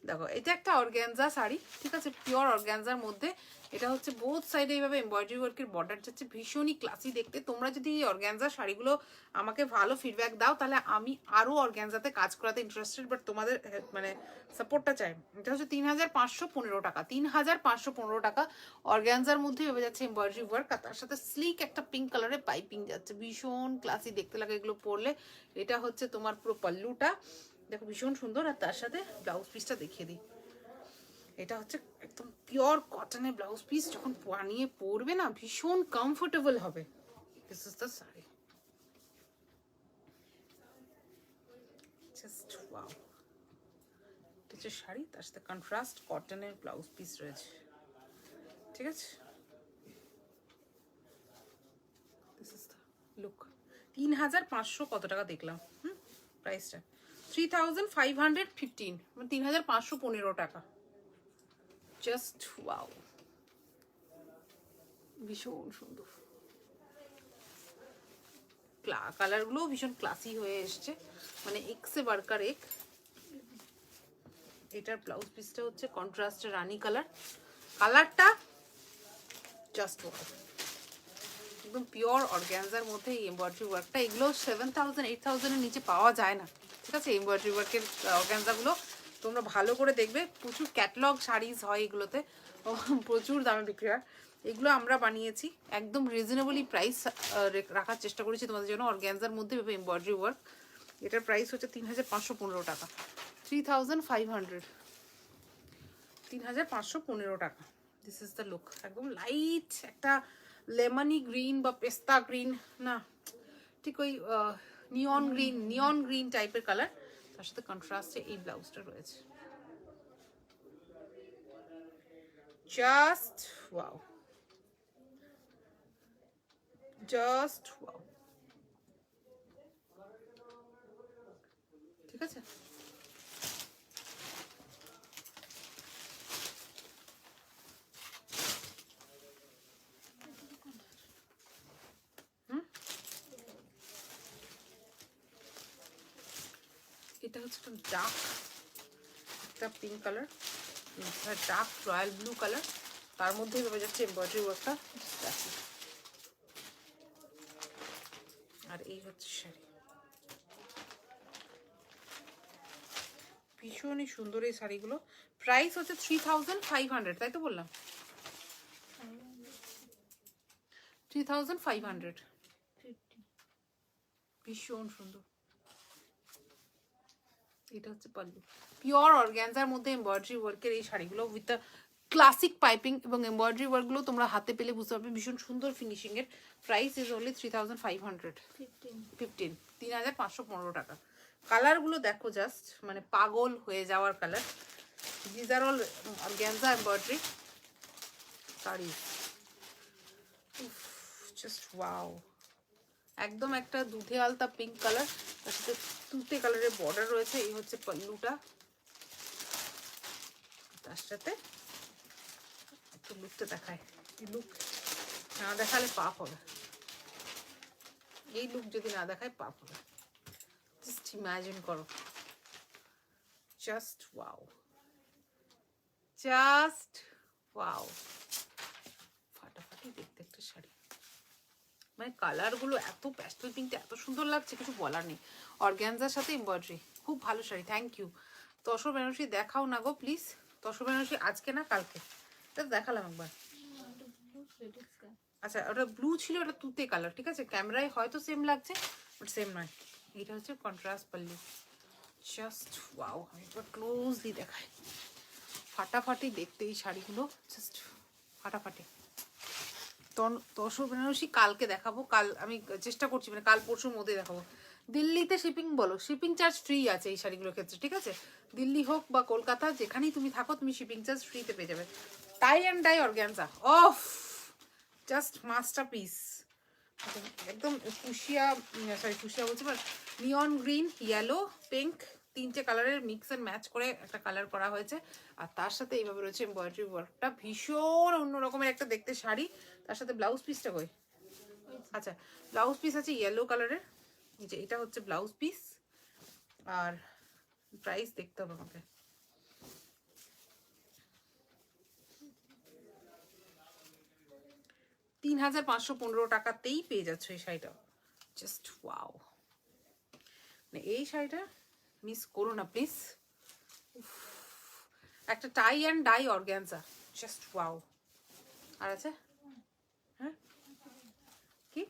দেখো এটা একটা অর্গানজা শাড়ি, ঠিক আছে, পিওর অর্গানজার মধ্যে। এটা হচ্ছে বোথ সাইডে এইভাবে এমব্রয়ডারি ওয়ার্কের বর্ডার যাচ্ছে, ভীষণই ক্লাসি দেখতে। তোমরা যদি এই অর্গানজা শাড়িগুলো আমাকে ভালো ফিডব্যাক দাও তাহলে আমি আরও অর্গানজাতে কাজ করাতে ইন্টারেস্টেড, বাট তোমাদের মানে সাপোর্টটা চাই। এটা হচ্ছে 3515 টাকা, 3515 টাকা। অর্গানজার মধ্যে ভেবে যাচ্ছে এমব্রয়ডারি ওয়ার্ক, আর তার সাথে স্লিক একটা পিঙ্ক কালারের পাইপিং যাচ্ছে, ভীষণ ক্লাসি দেখতে লাগে এগুলো পরলে। এটা হচ্ছে তোমার পুরো পাল্লুটা, দেখো ভীষণ সুন্দর। আর তার সাথে ব্লাউজ পিসটা দেখিয়ে দিই, এটা হচ্ছে একদম পিওর কটনের ব্লাউজ পিস, যখন বানিয়ে পরবে না ভীষণ কমফোর্টেবল হবে। This is the sari, just wow. এটা হচ্ছে শাড়ি, তার সাথে কন্ট্রাস্ট কটনের ব্লাউজ পিস রয়েছে, ঠিক আছে। This is the look. 3500 কত টাকা দেখলাম, প্রাইসটা 3515, মানে 3515 টাকা। জাস্ট ওয়াও, ভীষণ সুন্দর। কালারগুলো ভীষণ ক্লাসি হয়ে এসছে, মানে এক্সে বারকার এক। এটার ব্লাউজ পিসটা হচ্ছে কন্ট্রাস্টে রানী কালার, কালারটা জাস্ট ওয়াও, একদম পিওর অর্গানজার মধ্যে এই এমব্রয়ডারি ওয়ার্কটা। এগুলো 7000 8000-এর নিচে পাওয়া যায় না, ঠিক আছে। এমব্রয়ডারি ওয়ার্কের অর্গানজাগুলো তোমরা ভালো করে দেখবে, প্রচুর ক্যাটলগ শাড়িজ হয় এগুলোতে, প্রচুর দামে বিক্রি হয়। এগুলো আমরা বানিয়েছি একদম রিজনেবলি প্রাইস রাখার চেষ্টা করেছি তোমাদের জন্য, অর্গানজার মধ্যে এমব্রয়ডারি ওয়ার্ক। এটার প্রাইস হচ্ছে 3515 টাকা, 3500, 3515 টাকা। দিস ইজ দ্য লুক, একদম লাইট একটা লেমনি গ্রিন বা পেস্তা গ্রিন, না ঠিক ওই নিয়ন গ্রিন টাইপের কালার, তার সাথে কন্ট্রাস্টে এই ব্লাউজটা রয়েছে। Just wow, just wow. ঠিক আছে, এটা হচ্ছে একটা ডার্ক, একটা pink colour, dark royal blue colour, তার মধ্যে এভাবে যাচ্ছে এমব্রয়ডারি ওয়ার্কটা। আর এই হচ্ছে শাড়ি, ভীষণই সুন্দর এই শাড়িগুলো। প্রাইস হচ্ছে 3500, তাই তো বললাম? 3500, ভীষণ সুন্দর। এটা হচ্ছে পাল্লু, পিওর অর্গ্যানজার মধ্যে এমব্রয়ডারি ওয়ার্কের এই শাড়িগুলো উইথ দ্য ক্লাসিক পাইপিং এবং এমব্রয়ডারি ওয়ার্কগুলো তোমরা হাতে পেলে বুঝতে পারবে ভীষণ সুন্দর ফিনিশিং এর। প্রাইস ইজ অনলি 3500, 3515 টাকা। কালারগুলো দেখো জাস্ট, মানে পাগল হয়ে যাওয়ার colour. These are all organza embroidery sari, just wow. একদম একটা দুধে আলতা পিঙ্ক কালার, তার সাথে তুতে কালারের বর্ডার রয়েছে। এই হচ্ছে পাল্লুটা, তার সাথে একটু লুকটা দেখায়। এই লুক না দেখালে পাপ হবে, এই লুক যদি না দেখায় পাপ হবে। জাস্ট ইমাজিন করো, জাস্ট ওয়াও, জাস্ট ওয়াও। ফাটাফাটি দেখতে একটা শাড়ি, মানে কালারগুলো এত প্যাস্টেল পিঙ্কটা এত সুন্দর লাগছে, কিছু বলার নেই। অর্গ্যানজার সাথে এমব্রয়ডারি, খুব ভালো শাড়ি। Thank you. তসর বেনারসি দেখাও না গো প্লিজ, তসর বেনারসি আজকে না কালকে, এটা দেখালাম একবার। আচ্ছা, ওটা ব্লু ছিল, ওটা তুতে কালার। ঠিক আছে, ক্যামেরায় হয়তো সেম লাগছে, বাট সেম নয়। এটা হচ্ছে কন্ট্রাস্ট পাল্লু, জাস্ট ওয়াও। আমি একবার ক্লোজলি দেখাই, ফাটাফাটি দেখতে এই শাড়িগুলো, জাস্ট ফাটাফাটি। তসর বেনারসি কালকে দেখাবো, কাল আমি চেষ্টা করছি, মানে কাল পরশুর মধ্যে দেখাবো। দিল্লিতে শিপিং বলো, শিপিং চার্জ ফ্রি আছে এই শাড়িগুলোর ক্ষেত্রে। ঠিক আছে, দিল্লি হোক বা কলকাতা, যেখানেই তুমি থাকো তুমি শিপিং চার্জ ফ্রিতে পেয়ে যাবে। Tie and dye organza, of just masterpiece. একদম ফুশিয়া, সরি ফুশিয়া বলছি, but neon green, yellow, pink, তিনটে কালারের মিক্স অ্যান্ড ম্যাচ করে একটা কালার করা হয়েছে। আর তার সাথে এইভাবে রয়েছে এমব্রয়ডারি ওয়ার্কটা, ভীষণ অন্য রকমের একটা দেখতে শাড়ি। তার সাথে ব্লাউজ পিসটা কই? আচ্ছা, ব্লাউজ পিস আছে ইয়েলো কালারের, যে এটা হচ্ছে ব্লাউজ পিস। আর প্রাইস দেখতে হবে আমাকে, টাকাতেই পেয়ে যাচ্ছ এই শাড়িটা। জাস্ট ওয়াও, এই শাড়িটা মিস করো না প্লিজ। একটা tie and dye organza, just wow. আর আছে, হ্যাঁ কি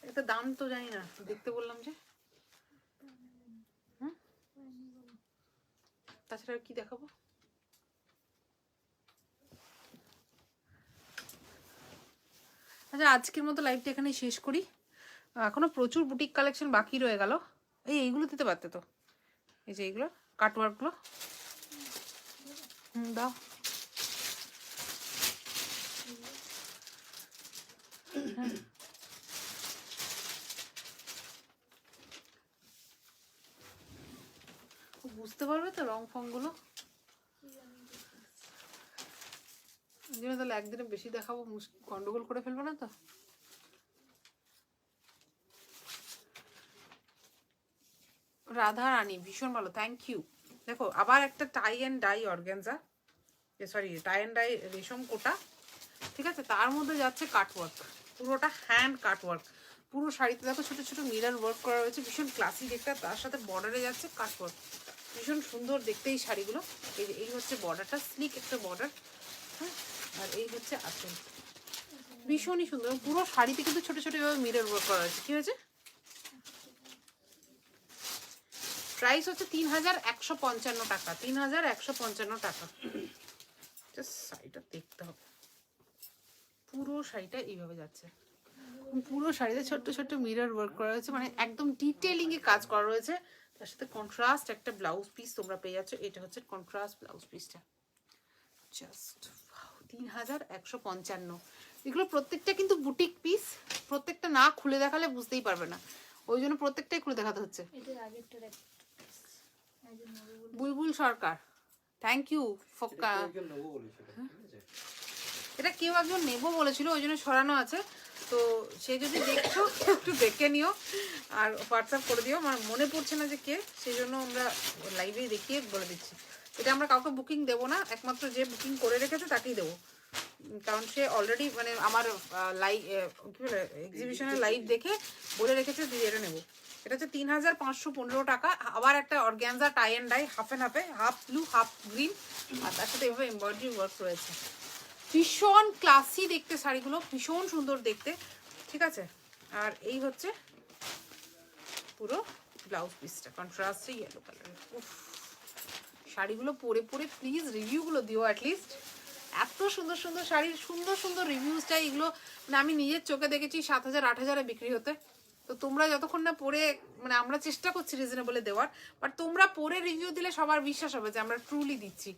একটা দাম তো জানি না, দেখতে বললাম যে। তাছাড়া কি দেখাবো? আচ্ছা, আজকের মতো লাইভটা এখানে শেষ করি। এখনো প্রচুর বুটিক কালেকশন বাকি রয়ে গেল। এইগুলো দিতে পারতে তো, এই যে এইগুলো কাটওয়ার্কগুলো। দাও, বুঝতে পারবে তো রং ফংগুলো। তাহলে একদিনে বেশি দেখাবো, গন্ডগোল করে ফেলবো না তো। রাধা রানী ভীষণ ভালো, থ্যাংক ইউ। দেখো আবার একটা tie and dye organza, sorry tie and dye resham Kota. ঠিক আছে, তার মধ্যে যাচ্ছে কাটওয়ার্ক, পুরোটা হ্যান্ড কাটওয়ার্ক। পুরো শাড়িতে দেখো ছোট ছোট মিরর ওয়ার্ক করা রয়েছে, ভীষণ ক্লাসিক একটা। তার সাথে বর্ডারে যাচ্ছে কাটওয়ার্ক, ভীষণ সুন্দর দেখতে এই শাড়িগুলো। এই যে এই হচ্ছে বর্ডারটা, স্লিক একটা বর্ডার, হ্যাঁ। আর এই হচ্ছে আঁচল, ভীষণই সুন্দর। পুরো শাড়িতে কিন্তু ছোট ছোট এভাবে মিরর ওয়ার্ক করা হয়েছে। কি হয়েছে? প্রাইস হচ্ছে 3155 টাকা, 3155 টাকা। জাস্ট শাড়িটা দেখতে হবে, পুরো শাড়িটা এইভাবে যাচ্ছে, পুরো শাড়িতে ছোট্ট ছোট্ট মিরর ওয়ার্ক করা হয়েছে, মানে একদম ডিটেইলিং এ কাজ করা রয়েছে। তার সাথে কন্ট্রাস্ট একটা ব্লাউজ পিস তোমরা পেয়ে যাচ্ছ, এটা হচ্ছে কন্ট্রাস্ট ব্লাউজ পিসটা, জাস্ট 3155। এগুলো প্রত্যেকটা কিন্তু বুটিক পিস, প্রত্যেকটা না খুলে দেখালে বুঝতেই পারবে না, ওই জন্য প্রত্যেকটাই খুলে দেখাতে হচ্ছে। বুলবুল সরকার, থ্যাংক ইউ ফর, এটা কেউ একজন নেবো বলেছিল ওই জন্য সরানো আছে, তো সে যদি দেখছো একটু দেখে নিও আর হোয়াটসঅ্যাপ করে দিও, আমার মনে পড়ছে না যে কে, সেই জন্য আমরা লাইভে দেখিয়ে বলে দিচ্ছি। এটা আমরা কাউকে বুকিং দেবো না, একমাত্র যে বুকিং করে রেখেছে তাকেই দেবো, কারণ সে অলরেডি মানে আমার লাইভ কী বলে এক্সিবিশনের লাইভ দেখে বলে রেখেছে যে এটা নেবো। এটা হচ্ছে 3515 টাকা। আবার একটা organza tie and dye, half and হাফে, হাফ ব্লু হাফ গ্রিন, আর তার সাথে এভাবে এমব্রয়ডারি ওয়ার্ক রয়েছে। ভীষণ ক্লাসি দেখতে শাড়িগুলো, ভীষণ সুন্দর দেখতে, ঠিক আছে। আর এই হচ্ছে পুরো ব্লাউজ পিসটা, কন্ট্রাস্টে ইয়েলো কালারের। উফ, শাড়িগুলো পরে পরে প্লিজ রিভিউগুলো দিও অ্যাটলিস্ট। এত সুন্দর সুন্দর শাড়ির সুন্দর সুন্দর রিভিউস চাই, এগুলো মানে আমি নিজের চোখে দেখেছি 7000 8000-এ বিক্রি হতে। তো তোমরা যতক্ষণ না পরে, মানে আমরা চেষ্টা করছি রিজনেবলে দেওয়ার, বাট তোমরা পরে রিভিউ দিলে সবার বিশ্বাস হবে যে আমরা ট্রুলি দিচ্ছি।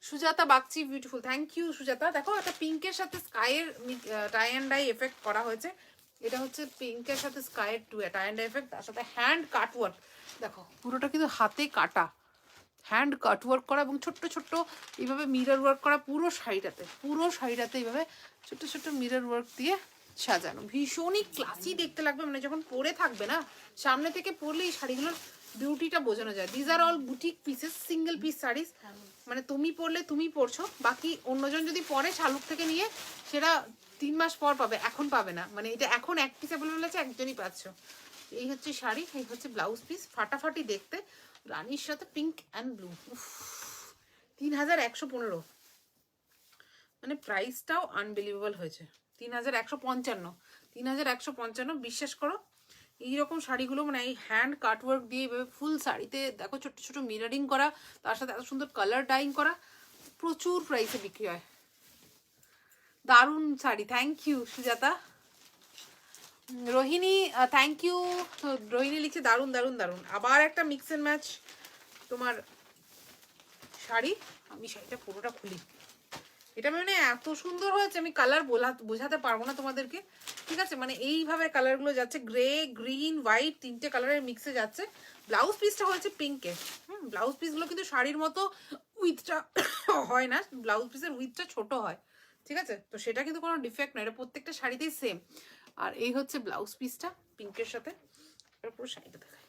Sujata Bagchi, beautiful, thank you Sujata. দেখো একটা পিঙ্কের সাথে স্কাইয়ের টাই অ্যান্ড ডাই এফেক্ট করা হয়েছে, এটা হচ্ছে পিঙ্কের সাথে স্কাইয়ের টাই অ্যান্ড ডাই এফেক্ট, তার সাথে হ্যান্ড কাটওয়ার্ক। দেখো পুরোটা কিন্তু হাতে কাটা, হ্যান্ড কাটওয়ার্ক করা এবং ছোট্ট ছোট্ট এইভাবে মিরর ওয়ার্ক করা পুরো শাড়িটাতে এইভাবে ছোট্ট ছোট্ট মিরর ওয়ার্ক দিয়ে সাজানো। ভীষণই ক্লাসি দেখতে লাগবে, মানে যখন পরে থাকবে না, সামনে থেকে পরলে এই শাড়িগুলোর বিউটিটা বোঝানো যায়। These are all boutique pieces, single piece saris, মানে তুমি পরলে তুমি পরছো, বাকি অন্যজন যদি পরে শালুক থেকে নিয়ে সেটা 3 মাস পর পাবে, এখন পাবে না, মানে এটা এখন এক পিস অ্যাভেলেবল আছে, একজনই পাচ্ছ। এই হচ্ছে শাড়ি, এই হচ্ছে ব্লাউজ পিস, ফাটাফাটি দেখতে, রানীর সাথে পিঙ্ক অ্যান্ড ব্লু। 3115, মানে প্রাইসটাও আনবিলিভেবল হয়েছে। 3155, বিশ্বাস করো। এইরকম শাড়িগুলো মানে এই হ্যান্ড কাটওয়ার্ক দিয়ে এভাবে ফুল শাড়িতে দেখো ছোট ছোট মিরারিং করা, তার সাথে এত সুন্দর কালার ডাইং করা, প্রচুর প্রাইসে বিক্রি হয়। দারুণ sari, thank you Sujata. Rohini, thank you. Rohini লিখছে দারুণ দারুণ দারুণ। আবার একটা মিক্স অ্যান্ড ম্যাচ তোমার শাড়ি, আমি শাড়িটা পুরোটা খুলি, এটা মানে এত সুন্দর হয়েছে, আমি কালার বোঝাতে পারবো না তোমাদেরকে, ঠিক আছে। মানে এইভাবে কালারগুলো যাচ্ছে, গ্রে গ্রিন হোয়াইট, 3টে কালারের মিক্সে যাচ্ছে। ব্লাউজ পিসটা হয়েছে পিঙ্কে। ব্লাউজ পিসগুলো কিন্তু শাড়ির মতো উইথটা হয় না, ব্লাউজ পিসের উইথটা ছোট হয়, ঠিক আছে। তো সেটা কিন্তু কোনো ডিফেক্ট নয়, এটা প্রত্যেকটা শাড়িতেই সেম। আর এই হচ্ছে ব্লাউজ পিসটা পিঙ্কের সাথে, এটা পুরো শাড়িটা দেখায়।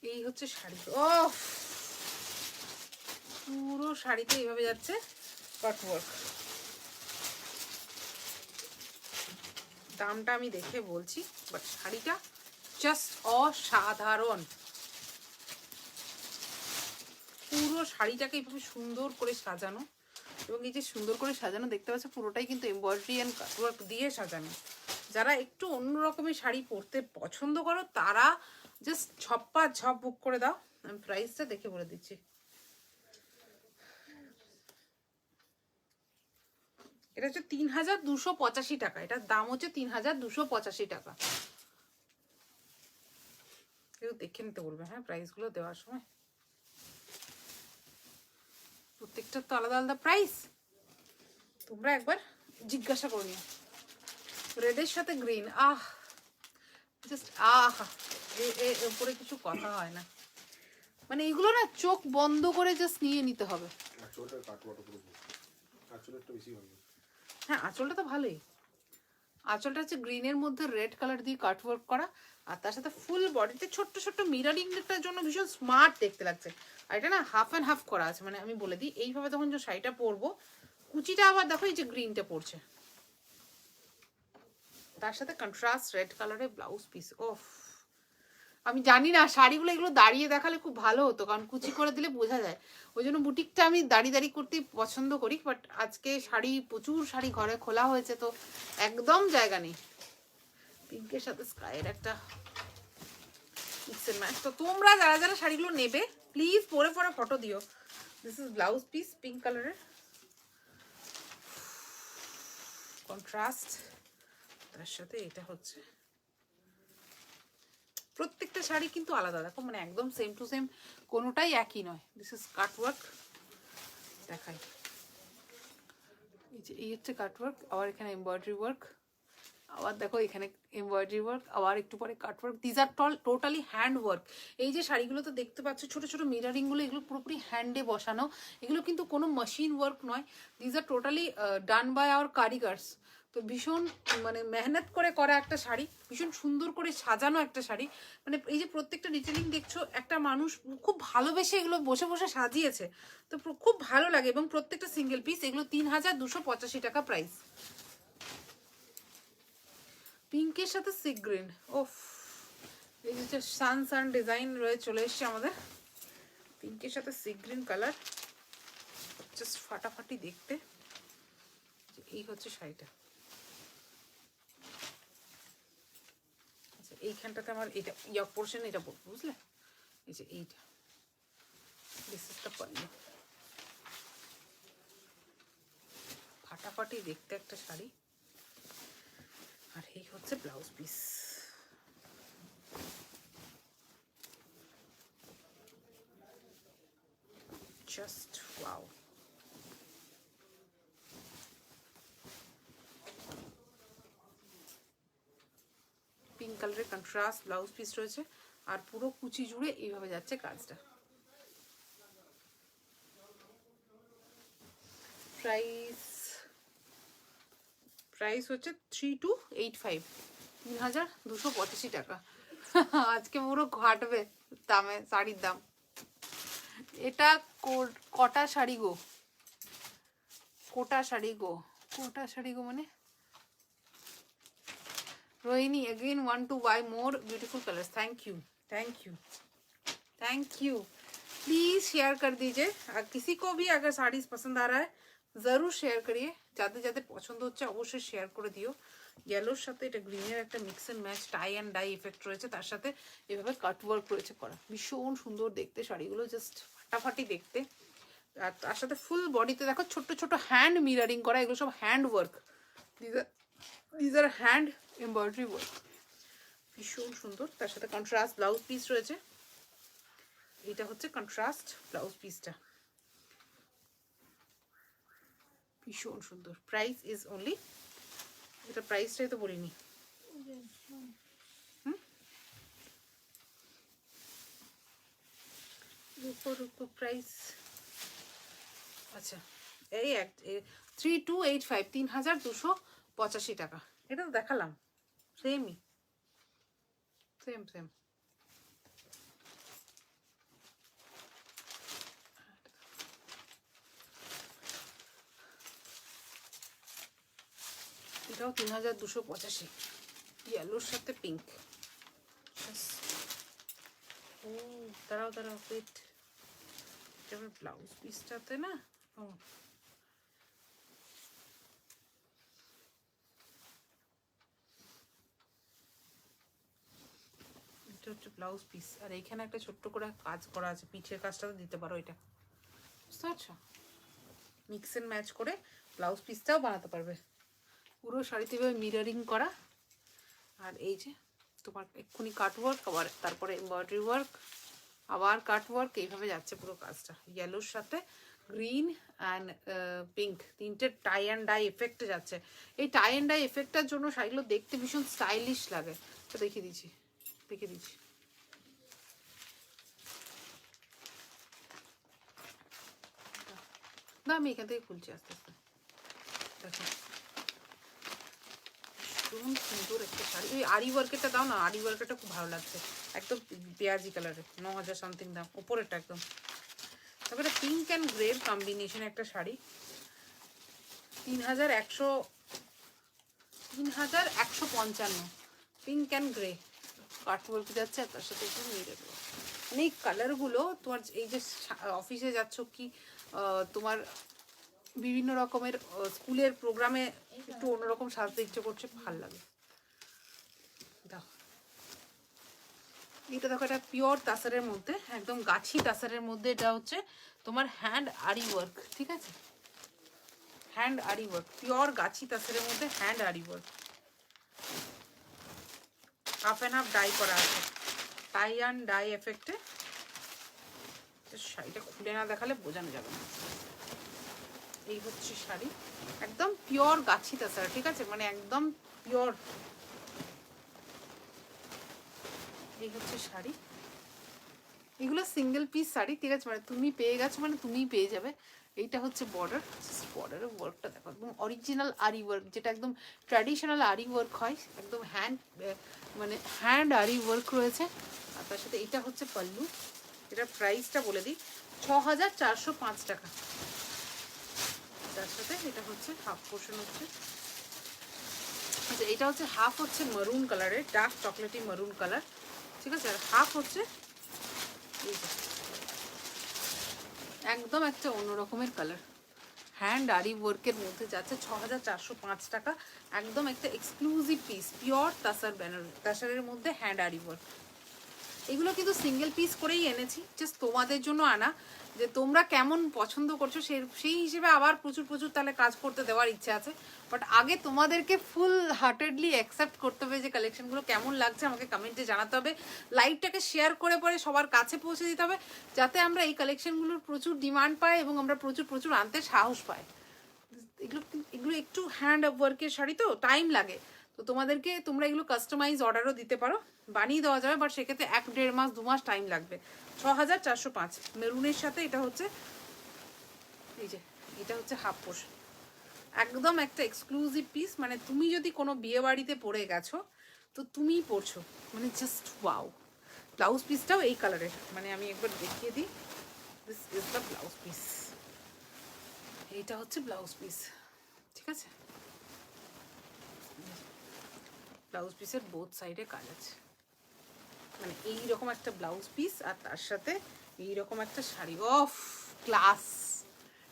এই হচ্ছে শাড়ি, ও পুরো শাড়িতে এইভাবে যাচ্ছে কাটওয়ার্ক। দামটা আমি দেখে বলছি, বাট শাড়িটা জাস্ট অসাধারণ। পুরো শাড়িটাকে এইভাবে সুন্দর করে সাজানো, এবং এই যে সুন্দর করে সাজানো দেখতে পাচ্ছ পুরোটাই কিন্তু এমব্রয়ডারি অ্যান্ড কাটওয়ার্ক দিয়ে সাজানো। যারা একটু অন্য রকমের শাড়ি পরতে পছন্দ করো তারা জাস্ট ঝপ্পা ঝপ বুক করে দাও। আমি প্রাইসটা দেখে বলে দিচ্ছি, এটা হচ্ছে 3285 টাকা, এটার দাম হচ্ছে 3285 টাকা। কেউ দেখে নিতে বলবে হ্যাঁ প্রাইসগুলো দেওয়ার সময়, প্রত্যেকটার তো আলাদা আলাদা প্রাইস, তোমরা একবার জিজ্ঞাসা করে নিও। রেডের সাথে গ্রিন, জাস্ট এর উপরে কিছু কথা হয় না, মানে এগুলো না চোখ বন্ধ করে জাস্ট নিয়ে নিতে হবে। হ্যাঁ আঁচলটা তো ভালোই, আঁচলটা হচ্ছে গ্রিনের মধ্যে রেড কালার দিয়ে কাটওয়ার্ক করা, আর তার সাথে ফুল বডিতে ছোট্ট ছোট্ট মিরারিংটার জন্য ভীষণ স্মার্ট দেখতে লাগছে। আর এটা না হাফ অ্যান্ড হাফ করা আছে, মানে আমি বলে দিই এইভাবে তখন যে শাড়িটা পরবো, কুচিটা আবার দেখো এই যে গ্রিনটা পড়ছে, তার সাথে কন্ট্রাস্ট রেড কালারের ব্লাউজ পিস। ওফ, আমি জানি না শাড়িগুলো এগুলো দাঁড়িয়ে দেখালে খুব ভালো হতো, কারণ কুচি করে দিলে বোঝা যায়, ওই জন্য বুটিকটা আমি দাঁড়িয়ে করতেই পছন্দ করি। বাট আজকে শাড়ি, প্রচুর শাড়ি ঘরে খোলা হয়েছে, তো একদম জায়গা নেই। পিঙ্কের সাথে স্কাইয়ের একটা মিক্সের ম্যাচ। তো তোমরা যারা যারা শাড়িগুলো নেবে প্লিজ পরে পরে ফটো দিও। This is blouse piece pink কালারের, কন্ট্রাস্ট, তার সাথে এটা হচ্ছে প্রত্যেকটা শাড়ি কিন্তু আলাদা, দেখো মানে একদম সেম টু সেম কোনোটাই একই নয়। দিস ইজ কাটওয়ার্ক, দেখাই, এই যে এই হচ্ছে কাটওয়ার্ক, আবার এখানে এমব্রয়ডারি ওয়ার্ক, আবার দেখো এখানে এমব্রয়ডারি ওয়ার্ক, আবার একটু পরে cutwork. These are totally hand work. এই যে শাড়িগুলো তো দেখতে পাচ্ছ ছোট ছোট মিরারিংগুলো, এগুলো পুরোপুরি হ্যান্ডে বসানো, এগুলো কিন্তু কোনো মেশিন ওয়ার্ক নয়। These are totally done by our কারিগার্স। তো ভীষণ মানে মেহনত করে করা একটা শাড়ি, ভীষণ সুন্দর করে সাজানো একটা শাড়ি। মানে এই যে প্রত্যেকটা ডিটেলিং দেখছো, একটা মানুষ খুব ভালোবেসে এগুলো বসে বসে সাজিয়েছে, তো খুব ভালো লাগে। এবং প্রত্যেকটা সিঙ্গেল পিস, এগুলো 3285 টাকা প্রাইস। পিঙ্কের সাথে সি গ্রিন, ওফ, এই যে সান ডিজাইন রয়ে চলে এসছে আমাদের। পিঙ্কের সাথে সি গ্রিন কালার, জাস্ট ফাটাফাটি দেখতে। এই হচ্ছে শাড়িটা। আচ্ছা, এইখানটাতে আমার এটা ইয়ক পোর্শন, এটা পড়বো, বুঝলে? এই যে এইটা, দিস ইজ দ্য পাল্লু। ফাটাফাটি দেখতে একটা শাড়ি। আর এই হচ্ছে blouse piece. Just wow. Pink কালারের কন্ট্রাস্ট ব্লাউজ পিস রয়েছে, আর পুরো কুচি জুড়ে এইভাবে যাচ্ছে কাজটা। প্রাইস হচ্ছে 3285, 3285 টাকা। আজকে পুরো ঘাটবে দামে, শাড়ির দাম। এটা কটা শাড়ি গো, কোটা শাড়ি গো, কোটা শাড়ি গো মানে Rohini again want to buy more beautiful colors. Thank you, thank you, thank you. Please share कर दीजिए, किसी को भी अगर साड़ी पसंद आ रहा है जरूर शेयर करिए। যাদের যাদের পছন্দ হচ্ছে অবশ্যই শেয়ার করে দিও। ইয়েলোর সাথে এটা গ্রিনের একটা mix and match tie and dye effect রয়েছে, তার সাথে এভাবে কাট ওয়ার্ক রয়েছে করা, ভীষণ সুন্দর দেখতে শাড়িগুলো, জাস্ট ফাটাফাটি দেখতে। আর তার সাথে ফুল বডিতে দেখো ছোট ছোট হ্যান্ড মিরারিং করা, এগুলো সব hand work, these are hand embroidery work, ভীষণ সুন্দর। তার সাথে কন্ট্রাস্ট ব্লাউজ পিস রয়েছে, এটা হচ্ছে কন্ট্রাস্ট ব্লাউজ পিসটা, ভীষণ সুন্দর। প্রাইস ইজ অনলি, এটা প্রাইসটাই তো বলিনি, প্রাইস আচ্ছা এই 3285, 3285 টাকা। এটা তো দেখালাম, সেমই, সেম সেম। এটাও 3285, ইয়েলোর সাথে পিঙ্ক। ও দাঁড়াও দাঁড়াও, ওয়েট, এটা ব্লাউজ পিসটাতে না, ও এটা হচ্ছে ব্লাউজ পিস, আর এইখানে একটা ছোট্ট করে কাজ করা আছে, পিঠের কাজটাতে দিতে পারো এটা, বুঝতে পারছো? মিক্স এন্ড ম্যাচ করে ব্লাউজ পিসটাও বানাতে পারবে, পুরো শাড়িতে এভাবে মিরারিং করা। আর এই যে তোমার এক্ষুনি কাটওয়ার্ক, আবার তারপরে এমব্রয়ডারি ওয়ার্ক, আবার কাটওয়ার্ক, এইভাবে যাচ্ছে পুরো কাজটা। ইয়েলোর সাথে গ্রিন অ্যান্ড পিঙ্ক, তিনটে টাই অ্যান্ড ডাই এফেক্টে যাচ্ছে। এই টাই অ্যান্ড ডাই এফেক্টটার জন্য শাড়িগুলো দেখতে ভীষণ স্টাইলিশ লাগে। তো দেখিয়ে দিচ্ছি, দেখিয়ে দিচ্ছি। না আমি এখান থেকে খুলছি আস্তে আস্তে, দেখো ভীষণ সুন্দর একটা শাড়ি। ওই আরি ওয়ার্কেরটা দাও না, আরি ওয়ার্কেরটা খুব ভালো লাগছে, একদম পেঁয়াজি কালারের, 9000 সামথিং দাম, ওপরেরটা একদম। তারপরে পিঙ্ক অ্যান্ড গ্রের কম্বিনেশন একটা sari, 3155, pink and grey cutwork যাচ্ছে, আর তার সাথে একটু মিরর ওয়ার্ক। মানে এই কালারগুলো তোমার এই যে অফিসে যাচ্ছ কি তোমার বিভিন্ন রকমের স্কুলের প্রোগ্রামে একটু অন্যরকম সাজতে ইচ্ছে করছে, ভাল লাগে। দেখো এটা, দেখো এটা পিওর তাসারের মধ্যে, একদম গাছি তাসারের মধ্যে, এটা হচ্ছে তোমার হ্যান্ড আরি ওয়ার্ক, ঠিক আছে? হ্যান্ড আরি ওয়ার্ক, পিওর গাছি তাসারের মধ্যে হ্যান্ড আরি work, half and half die করা আছে। টাই অ্যান্ড ডাই এফেক্টে। শাড়িটা খুলে না দেখালে বোঝানো যাবে না। এই হচ্ছে শাড়ি, একদম পিওর গাছি তাছাড়া, ঠিক আছে, মানে একদম পিওর। এই হচ্ছে শাড়ি, এগুলো সিঙ্গেল পিস শাড়ি, ঠিক আছে, মানে তুমি পেয়ে গেছো মানে তুমিই পেয়ে যাবে। এইটা হচ্ছে বর্ডার, বর্ডারের ওয়ার্কটা দেখো, একদম অরিজিনাল আরি ওয়ার্ক, যেটা একদম ট্র্যাডিশনাল আরি ওয়ার্ক হয়, একদম হ্যান্ড আরি ওয়ার্ক রয়েছে। আর তার সাথে এটা হচ্ছে পাল্লু, এটার প্রাইসটা বলে দিই 6405 টাকা। তার সাথে এটা হচ্ছে হাফ পোর্শন হচ্ছে, আচ্ছা এটা হচ্ছে হাফ হচ্ছে মারুন কালারের, ডার্ক চকলেটি মারুন কালার, ঠিক আছে, আর হাফ হচ্ছে একদম একটা অন্য রকমের কালার, হ্যান্ড আরি ওয়ার্কের মধ্যে যাচ্ছে 6405 টাকা। একদম একটা এক্সক্লুসিভ পিস, পিওর তাসার ব্যানার, তাসারের মধ্যে হ্যান্ড আরি ওয়ার্ক। এগুলো কিন্তু সিঙ্গেল পিস করেই এনেছি, জাস্ট তোমাদের জন্য আনা, যে তোমরা কেমন পছন্দ করছো সেই হিসেবে আবার প্রচুর প্রচুর তাহলে কাজ করতে দেওয়ার ইচ্ছে আছে। বাট আগে তোমাদেরকে ফুল হার্টেডলি অ্যাকসেপ্ট করতে হবে যে কালেকশনগুলো কেমন লাগছে, আমাকে কমেন্টে জানাতে হবে, লাইভটাকে শেয়ার করে পরে সবার কাছে পৌঁছে দিতে হবে, যাতে আমরা এই কালেকশনগুলোর প্রচুর ডিমান্ড পাই এবং আমরা প্রচুর প্রচুর আনতে সাহস পাই। এগুলো এগুলো একটু হ্যান্ড ওয়ার্কের শাড়ি তো টাইম লাগে, তো তোমরা এগুলো কাস্টমাইজ অর্ডারও দিতে পারো, বানিয়ে দেওয়া যাবে, বাট সেক্ষেত্রে 1-1.5 মাস 2 মাস টাইম লাগবে। 6405 মেরুনের সাথে এটা হচ্ছে, এই যে এটা হচ্ছে হাফ পোর্শন, একদম একটা এক্সক্লুসিভ পিস, মানে তুমি যদি কোনো বিয়ে বাড়িতে পরে গেছো তো তুমিই পরছো, মানে জাস্ট ওয়াও। ব্লাউজ পিসটাও এই কালারের, মানে আমি একবার দেখিয়ে দিই, this is the blouse piece, এইটা হচ্ছে ব্লাউজ পিস, ঠিক আছে, ব্লাউজ পিসের বোথ সাইডে কাজ আছে, মানে এইরকম একটা ব্লাউজ পিস আর তার সাথে এইরকম একটা শাড়ি, অফ ক্লাস।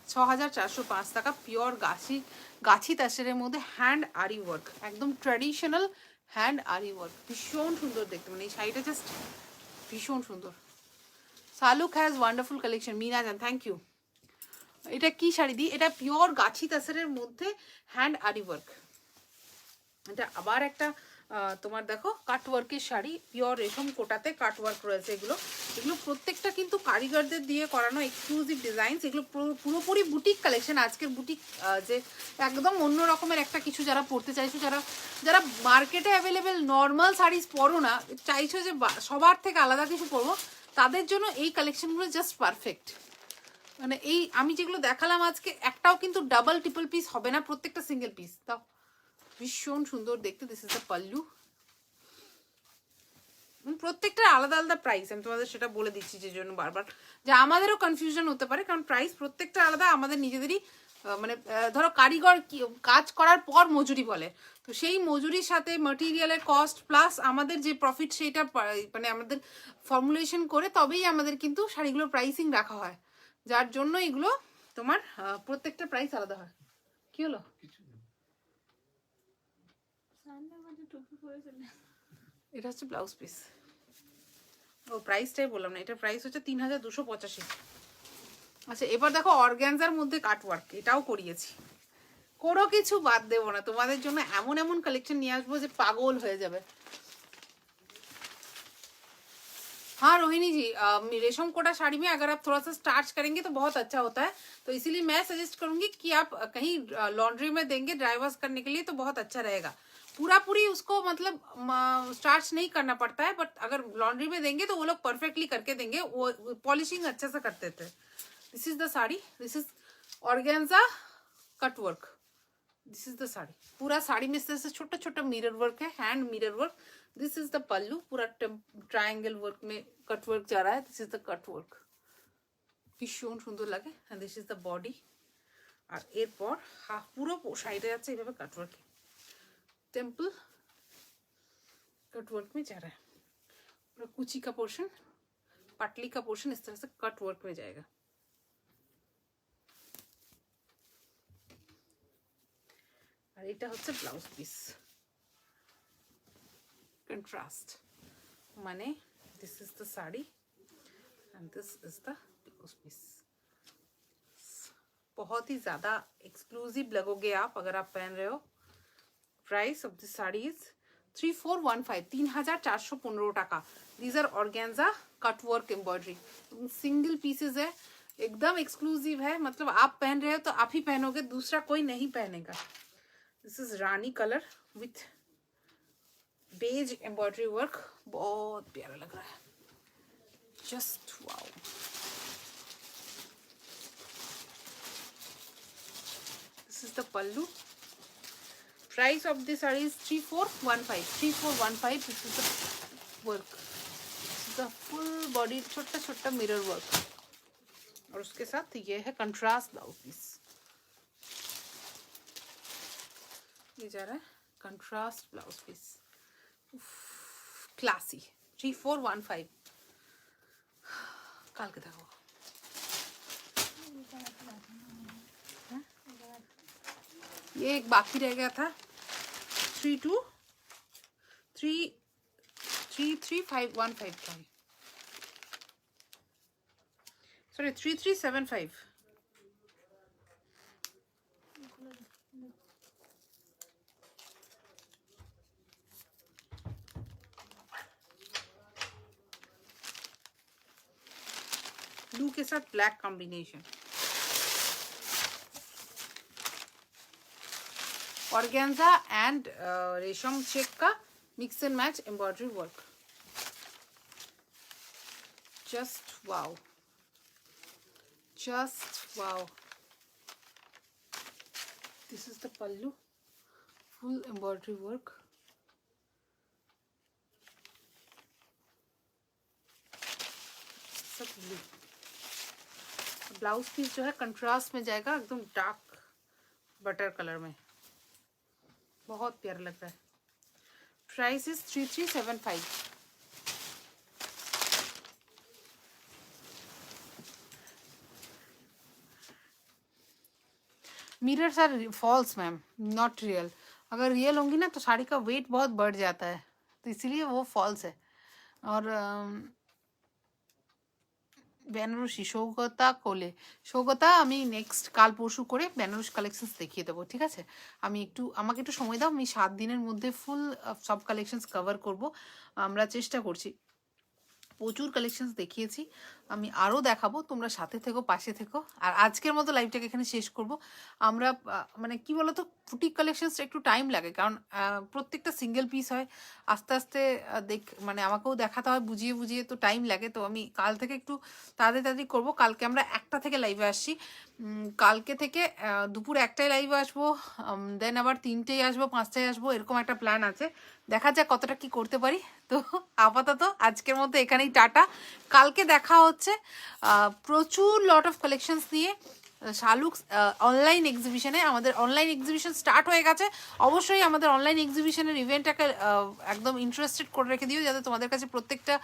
6405 টাকা, পিওর গাছি তাসেরের মধ্যে হ্যান্ড আরি ওয়ার্ক, একদম ট্র্যাডিশনাল হ্যান্ড আরি ওয়ার্ক, ভীষণ সুন্দর দেখতে, মানে এই শাড়িটা জাস্ট ভীষণ সুন্দর। শালুক হ্যাজ ওয়ান্ডারফুল কালেকশন, মিনা জান থ্যাংক ইউ। এটা কি শাড়ি দিই, এটা পিওর গাছি তাসেরের মধ্যে হ্যান্ড আরি ওয়ার্ক, এটা আবার একটা তোমার দেখো কাটওয়ার্কের শাড়ি, পিওর রেশম কোটাতে কাটওয়ার্ক রয়েছে, এগুলো প্রত্যেকটা কিন্তু কারিগরদের দিয়ে করানো এক্সক্লুসিভ ডিজাইনস, এগুলো পুরোপুরি বুটিক কালেকশন। আজকের বুটিক যে একদম অন্য রকমের একটা কিছু যারা পরতে চাইছো, যারা মার্কেটে অ্যাভেলেবেল নর্মাল শাড়িজ পরো না, চাইছো যে সবার থেকে আলাদা কিছু পরবো, তাদের জন্য এই কালেকশনগুলো জাস্ট পারফেক্ট। মানে এই আমি যেগুলো দেখালাম আজকে একটাও কিন্তু ডাবল ট্রিপল পিস হবে না, প্রত্যেকটা সিঙ্গেল পিস। তাও ভীষণ সুন্দর দেখতে, দিস ইজ দ্য পাল্লু, প্রত্যেকটা আলাদা আলাদা প্রাইস, আমি তোমাদের সেটা বলে দিচ্ছি যে জন্য বারবার, যে আমাদেরও কনফিউশন হতে পারে, কারণ প্রাইস প্রত্যেকটা আলাদা, আমাদের নিজেদেরই মানে ধরো কারিগর কাজ করার পর মজুরি বলে, তো সেই মজুরির সাথে ম্যাটেরিয়ালের কস্ট প্লাস আমাদের যে প্রফিট, সেইটা মানে আমাদের ফর্মুলেশন করে তবেই আমাদের কিন্তু শাড়িগুলোর প্রাইসিং রাখা হয়, যার জন্য এগুলো তোমার প্রত্যেকটা প্রাইস আলাদা হয়। কি হলো? এটা হচ্ছে ব্লাউজ পিস, ও প্রাইসটাই বললাম না, এটা প্রাইস হচ্ছে 3285। আচ্ছা এবার দেখো অর্গ্যানজার মধ্যে কাটওয়ার্ক, এটাও করিয়েছি, কোনো কিছু বাদ দেবো না, তোমাদের জন্য এমন এমন কালেকশন নিয়ে আসবো যে পাগল হয়ে যাবে। हाँ रोहिणी जी, रेशम कोटा साड़ी में अगर आप थोड़ा सा स्टार्च करेंगे तो बहुत अच्छा होता है, तो इसीलिए मैं सजेस्ट करूंगी कि आप कहीं लॉन्ड्री में देंगे ड्राई वॉश करने के लिए तो बहुत अच्छा रहेगा। पूरी उसको मतलब स्टार्च नहीं करना पड़ता है, बट अगर लॉन्ड्री में देंगे तो वो लोग परफेक्टली करके देंगे, वो पॉलिशिंग अच्छे से करते थे। This is the sari, this is organza cut work, this is the sari, पूरा साड़ी में इस तरह से छोटा छोटा मिरर वर्क है, hand mirror work. This is the pallu, पूरा ट्रायंगल वर्क में कट वर्क जा रहा है, this is the cut work, ভীষণ সুন্দর লাগে। And this is the body, আর এরপর পুরো শাড়িটা যাচ্ছে এইভাবে কাটওয়ার্কে, टेम्पल कटवर्क में जा रहा है, पूरा कुची का पोर्शन, पटली का पोर्शन इस तरह से कटवर्क में जाएगा। और এটা হচ্ছে ব্লাউজ পিস, कंट्रास्ट माने this is the sari and this is the blouse piece. बहुत ही ज्यादा एक्सक्लूसिव लगोगे आप अगर आप पहन रहे हो। Price of this sari is 3415, 3415 টাকা। These are organza cut work embroidery, single pieces है, एकदम एक्सक्लूसिव है, मतलब आप पहन रहे हो तो आप ही पहनोगे, दूसरा कोई नहीं पहनेगा। This is rani colour with beige embroidery work, बहुत प्यारा लग रहा है, just wow. This is the pallu. Price of this sari is 3415, 3415। This is the work, the full body, छोटा छोटा मिरर वर्क, और उसके साथ ये है कंट्रास्ट ब्लाउज पीस। ये जा रहा है कंट्रास्ट ब्लाउज पीस, क्लासी। 3415 काल के देखो। ये एक बाकी रह गया था, 33515 का, सॉरी 3375। ब्लू के साथ ब्लैक कॉम्बिनेशन, ऑर्गेन्जा एंड रेशम चेक का mix and match embroidery work, just wow, just wow। This is the pallu, full embroidery work, सब ब्लू। ब्लाउज पीस जो है कंट्रास्ट में जाएगा, एकदम डार्क बटर कलर में, बहुत प्यारा लग रहा है। Price is 3375। Mirrors are false ma'am, not real. अगर रियल होंगी ना तो साड़ी का वेट बहुत बढ़ जाता है, तो इसीलिए वो फॉल्स है। और বেনারসি সৌগতা কোলে, সৌগতা আমি নেক্সট কাল পরশু করে বেনারস কালেকশনস দেখিয়ে দেবো, ঠিক আছে? আমাকে একটু সময় দাও, আমি 7 দিনের মধ্যে ফুল সব কালেকশনস কভার করব, আমরা চেষ্টা করছি। প্রচুর কালেকশনস দেখিয়েছি, আমি আরও দেখাবো, তোমরা সাথে থেকো, পাশে থেকো। আর আজকের মতো লাইভটাকে এখানে শেষ করব। আমরা মানে কি বলতো, বুটিক কালেকশনসটা একটু টাইম লাগে, কারণ প্রত্যেকটা সিঙ্গেল পিস হয়, আস্তে আস্তে মানে আমাকেও দেখাতে হয় বুঝিয়ে বুঝিয়ে, তো টাইম লাগে। তো আমি কাল থেকে একটু তাড়াতাড়ি করবো। কালকে আমরা 1টা থেকে লাইভে আসছি, কালকে থেকে দুপুর 1টায় লাইভে আসবো, দেন আবার 3টেই আসবো, 5টায় আসবো, এরকম একটা প্ল্যান আছে। দেখা যাক কতটা কি করতে পারি। তো আপাতত আজকের মতো এখানেই টাটা, কালকে দেখা হচ্ছে প্রচুর লট অফ কালেকশনস নিয়ে শালুক অনলাইন এক্সিবিশনে। আমাদের অনলাইন এক্সিবিশন স্টার্ট হয়ে গেছে, অবশ্যই আমাদের অনলাইন এক্সিবিশনের ইভেন্টটাকে একদম ইন্টারেস্টেড করে রেখে দিও, যাতে তোমাদের কাছে প্রত্যেকটা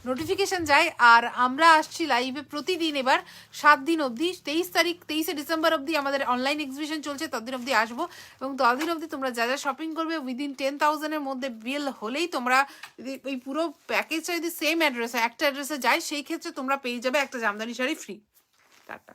নোটিফিকেশান যায়। আর আমরা আসছি লাইভে প্রতিদিন এবার 7 দিন অবধি, 23 ডিসেম্বর অবধি আমাদের অনলাইন এক্সিবিশন চলছে, ততদিন অবধি আসবো। এবং ততদিন অবধি তোমরা যা যা শপিং করবে উইদিন 10,000-এর মধ্যে বিল হলেই তোমরা এই পুরো প্যাকেজটা যদি সেম অ্যাড্রেসে, একটা অ্যাড্রেসে যায়, সেই ক্ষেত্রে তোমরা পেয়ে যাবে একটা জামদানি শাড়ি ফ্রি। টাটা।